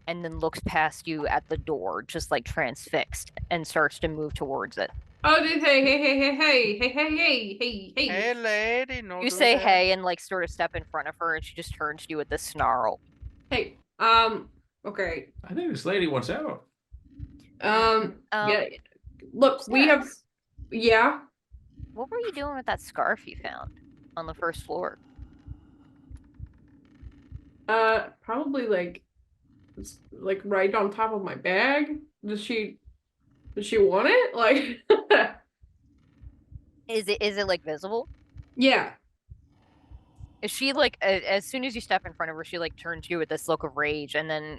and then looks past you at the door, just like transfixed, and starts to move towards it. Oh, hey, hey, hey, hey, hey, hey, hey, hey, hey. Hey, lady, no. You do say that. hey and like sort of step in front of her, and she just turns to you with this snarl. Hey, okay. I think this lady wants out. Yeah. Look, we have. Snax, Yeah. what were you doing with that scarf you found on the first floor? Probably like right on top of my bag. Does she want it? Like, Is it like visible? yeah. Is she like as soon as you step in front of her, she like turns to you with this look of rage, and then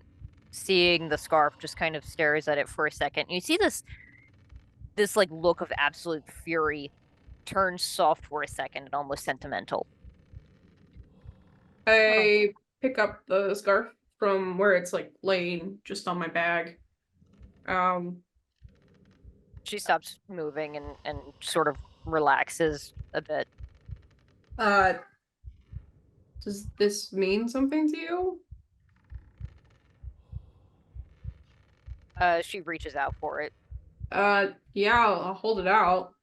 seeing the scarf, just kind of stares at it for a second. You see this like look of absolute fury turn soft for a second and almost sentimental. I pick up the scarf from where it's like laying just on my bag. She stops moving and sort of relaxes a bit. Does this mean something to you? She reaches out for it. Yeah, I'll hold it out.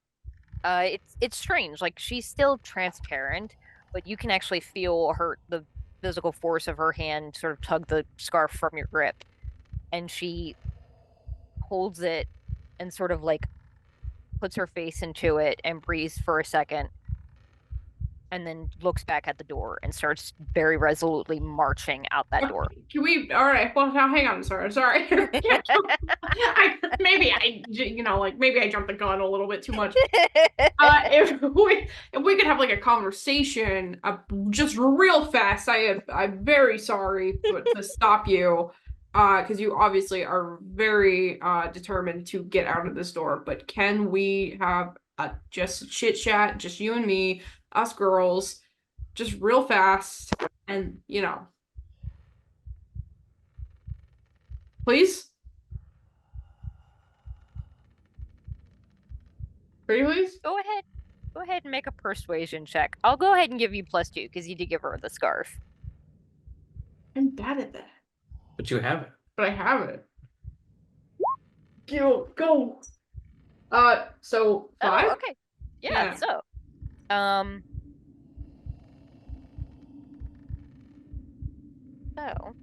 It's strange. Like she's still transparent, but you can actually feel the physical force of her hand sort of tug the scarf from your grip, and she holds it and sort of like puts her face into it and breathes for a second, and then looks back at the door and starts very resolutely marching out that door. Can we? All right. Well, now hang on. Sorry. Maybe I jumped the gun a little bit too much. If we could have like a conversation, just real fast. I'm very sorry to stop you, because you obviously are very determined to get out of this door. But can we have just chit chat, just you and me, us girls, just real fast, and please? Pretty please? Go ahead and make a persuasion check. I'll go ahead and give you +2 because you did give her the scarf. I'm bad at that. But you have it. But I have it. Go. So 5? Oh, okay. Yeah, so Um. So.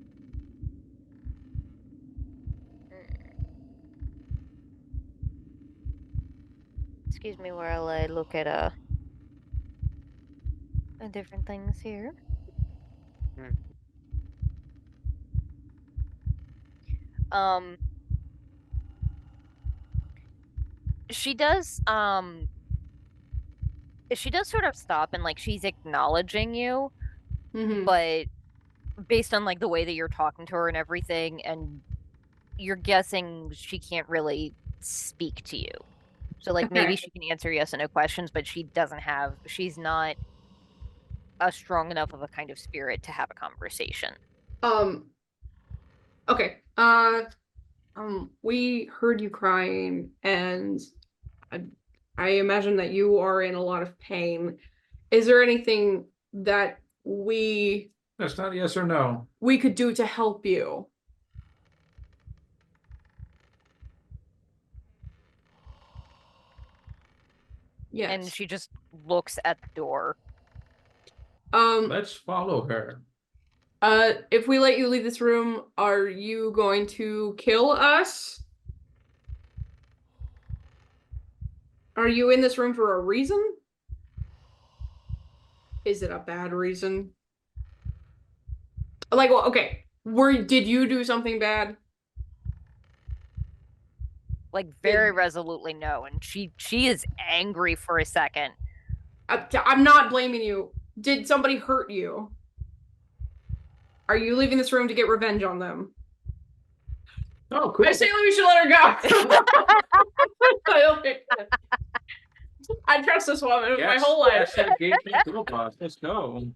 Excuse me while I look at different things here. Hmm. Um. She does. She does sort of stop and like she's acknowledging you, Mm-hmm. but based on like the way that you're talking to her and everything, and you're guessing she can't really speak to you. So like maybe Okay. she can answer yes and no questions, but she's not a strong enough of a kind of spirit to have a conversation. Um. Okay. We heard you crying, and I, I imagine that you are in a lot of pain. Is there anything that That's not yes or no. we could do to help you? And Yes. she just looks at the door. Let's follow her. If we let you leave this room, are you going to kill us? Are you in this room for a reason? Is it a bad reason? Like, well, okay. Did you do something bad? Like very resolutely no, and she is angry for a second. I'm not blaming you. Did somebody hurt you? Are you leaving this room to get revenge on them? Oh, cool. I say we should let her go. I trust this woman my whole life. Yes, that gave me cool boss. Let's go.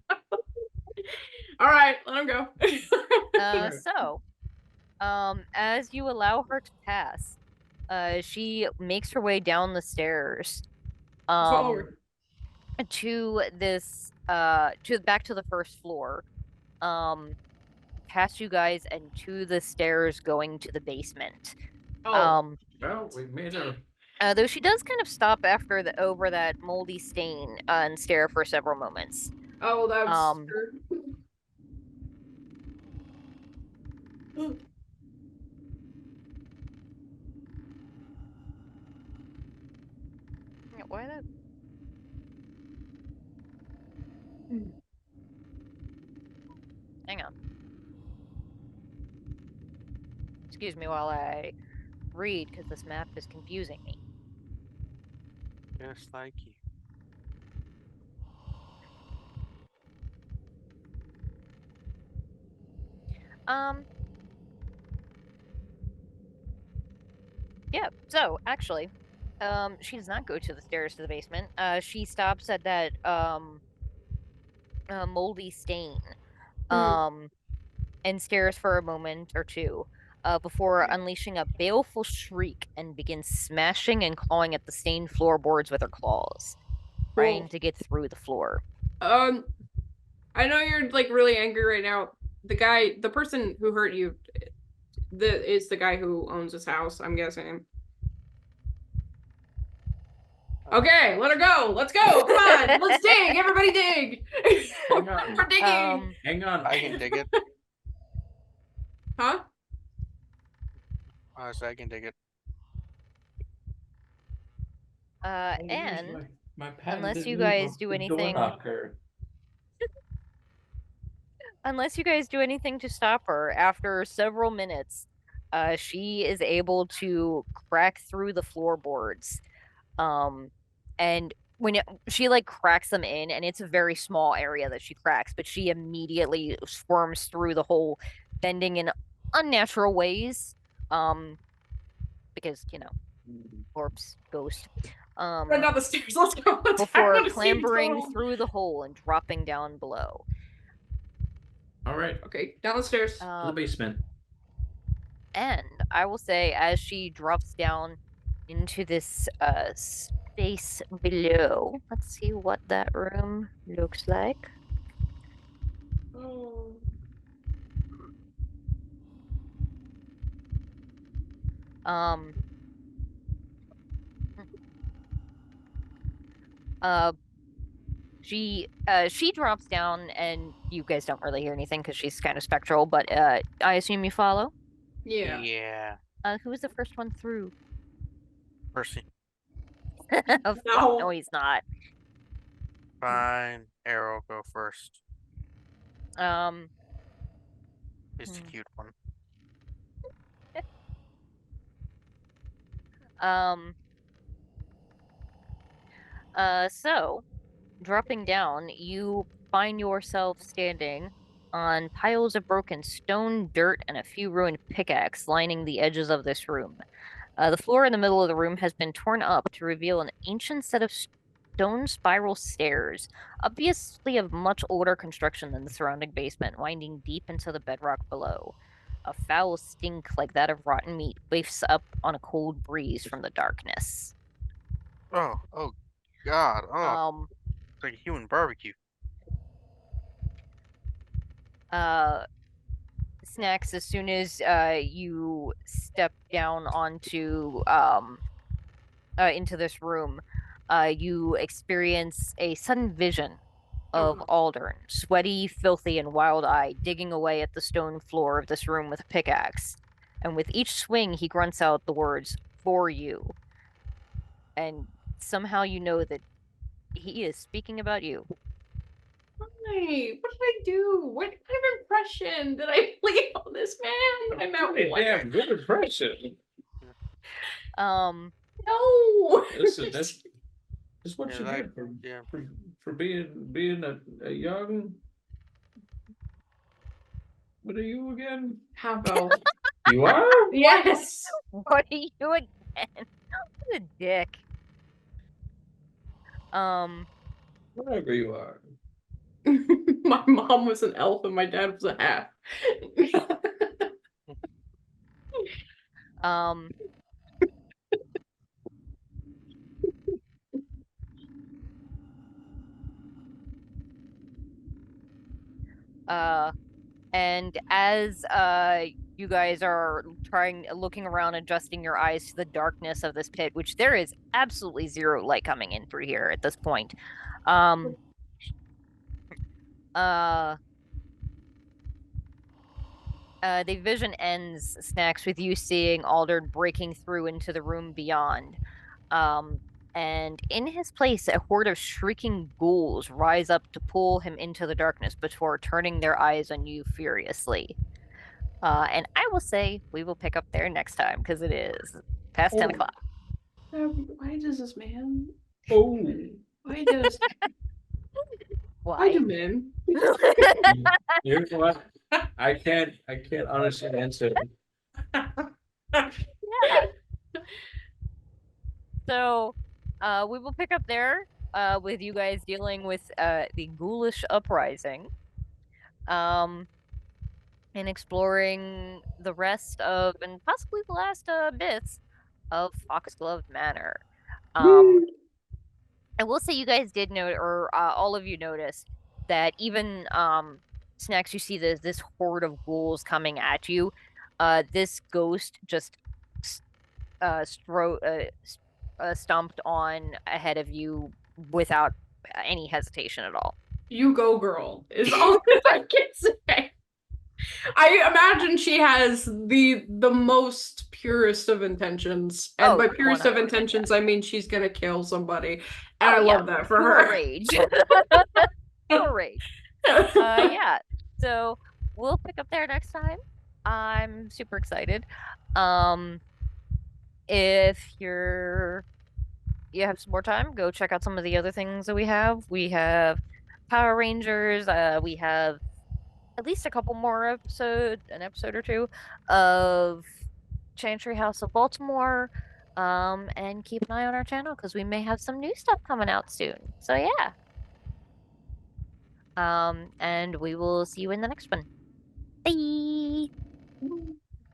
All right, let him go. Sure. So, as you allow her to pass, she makes her way down the stairs, Follow her. to this, to back to the first floor, past you guys and to the stairs going to the basement. Oh, Well, we made her. Though she does kind of stop after over that moldy stain, and stare for several moments. oh, that's Yeah, why that? Hang on. Excuse me while I read, because this map is confusing me. Just like you. Yeah, so actually, she does not go to the stairs to the basement. She stops at that moldy stain, and stares for a moment or two, before unleashing a baleful shriek and begins smashing and clawing at the stained floorboards with her claws, trying to get through the floor. I know you're like really angry right now. The person who hurt you, is the guy who owns this house, I'm guessing. Okay, let her go. Let's go. Come on, let's dig. Everybody dig. Hang on. We're digging. Hang on. I can dig it. Huh? Honestly, I can dig it. And my pad unless didn't you move guys off do the door anything- knocker. unless you guys do anything to stop her, after several minutes, she is able to crack through the floorboards. And when she like cracks them in, and it's a very small area that she cracks, but she immediately squirms through the hole, bending in unnatural ways. Because corpse, ghost. Run down the stairs. Let's go. Before clambering through the hole and dropping down below. All right. Okay, down the stairs. To the basement. And I will say, as she drops down into this space below, let's see what that room looks like. Oh. she drops down, and you guys don't really hear anything because she's kind of spectral. But I assume you follow. Yeah. Yeah. Who was the first one through? Percy. Oh, fuck, No. no, he's not. Fine. Aarrol, go first. He's the Hmm. cute one. So dropping down, you find yourself standing on piles of broken stone, dirt, and a few ruined pickaxe lining the edges of this room. The floor in the middle of the room has been torn up to reveal an ancient set of stone spiral stairs, obviously of much older construction than the surrounding basement, winding deep into the bedrock below. A foul stink like that of rotten meat wafts up on a cold breeze from the darkness. Oh God. Oh, Um, it's like a human barbecue. uh, Snax, as soon as you step down onto into this room, you experience a sudden vision Oh, of no. Aldern, sweaty, filthy, and wild-eyed, digging away at the stone floor of this room with a pickaxe. And with each swing, he grunts out the words, "For you." And somehow you know that he is speaking about you. Why? What did I do? What kind of impression did I leave on this man? I'm out Pretty one. damn good impression. Um, No. Listen, that's what Yeah, you like, get for yeah. for being a young. What are you again? Half elf. You are. Yes. what are you again? What a dick. Um, Whatever you are. My mom was an elf and my dad was a half. um, uh, and as you guys are looking around, adjusting your eyes to the darkness of this pit, which there is absolutely zero light coming in through here at this point. Um, uh, the vision ends, Snacks, with you seeing Aldern breaking through into the room beyond. And in his place, a horde of shrieking ghouls rise up to pull him into the darkness before turning their eyes on you furiously. And I will say we will pick up there next time because it is past 10 o'clock. Why does this man? Oh. Why does? Why Why? do men? You know what? I can't honestly answer. Yeah. So, we will pick up there, with you guys dealing with the ghoulish uprising, and exploring the rest of, and possibly the last bits of Foxglove Manor. I will say you guys did note, or all of you noticed that even Snacks, you see this horde of ghouls coming at you. This ghost just stomped on ahead of you without any hesitation at all. You go, girl. Is all that I can say. I imagine she has the most purest of intentions, and Oh, by purest of 100%, intentions, yeah. I mean she's gonna kill somebody, and Oh, I yeah, love that for pure her. rage. Pure rage. Yeah. So we'll pick up there next time. I'm super excited. If you have some more time, go check out some of the other things that we have. We have Power Rangers. We have at least a couple more an episode or two of Chantry House of Baltimore. And keep an eye on our channel because we may have some new stuff coming out soon. So yeah. And we will see you in the next one. Bye.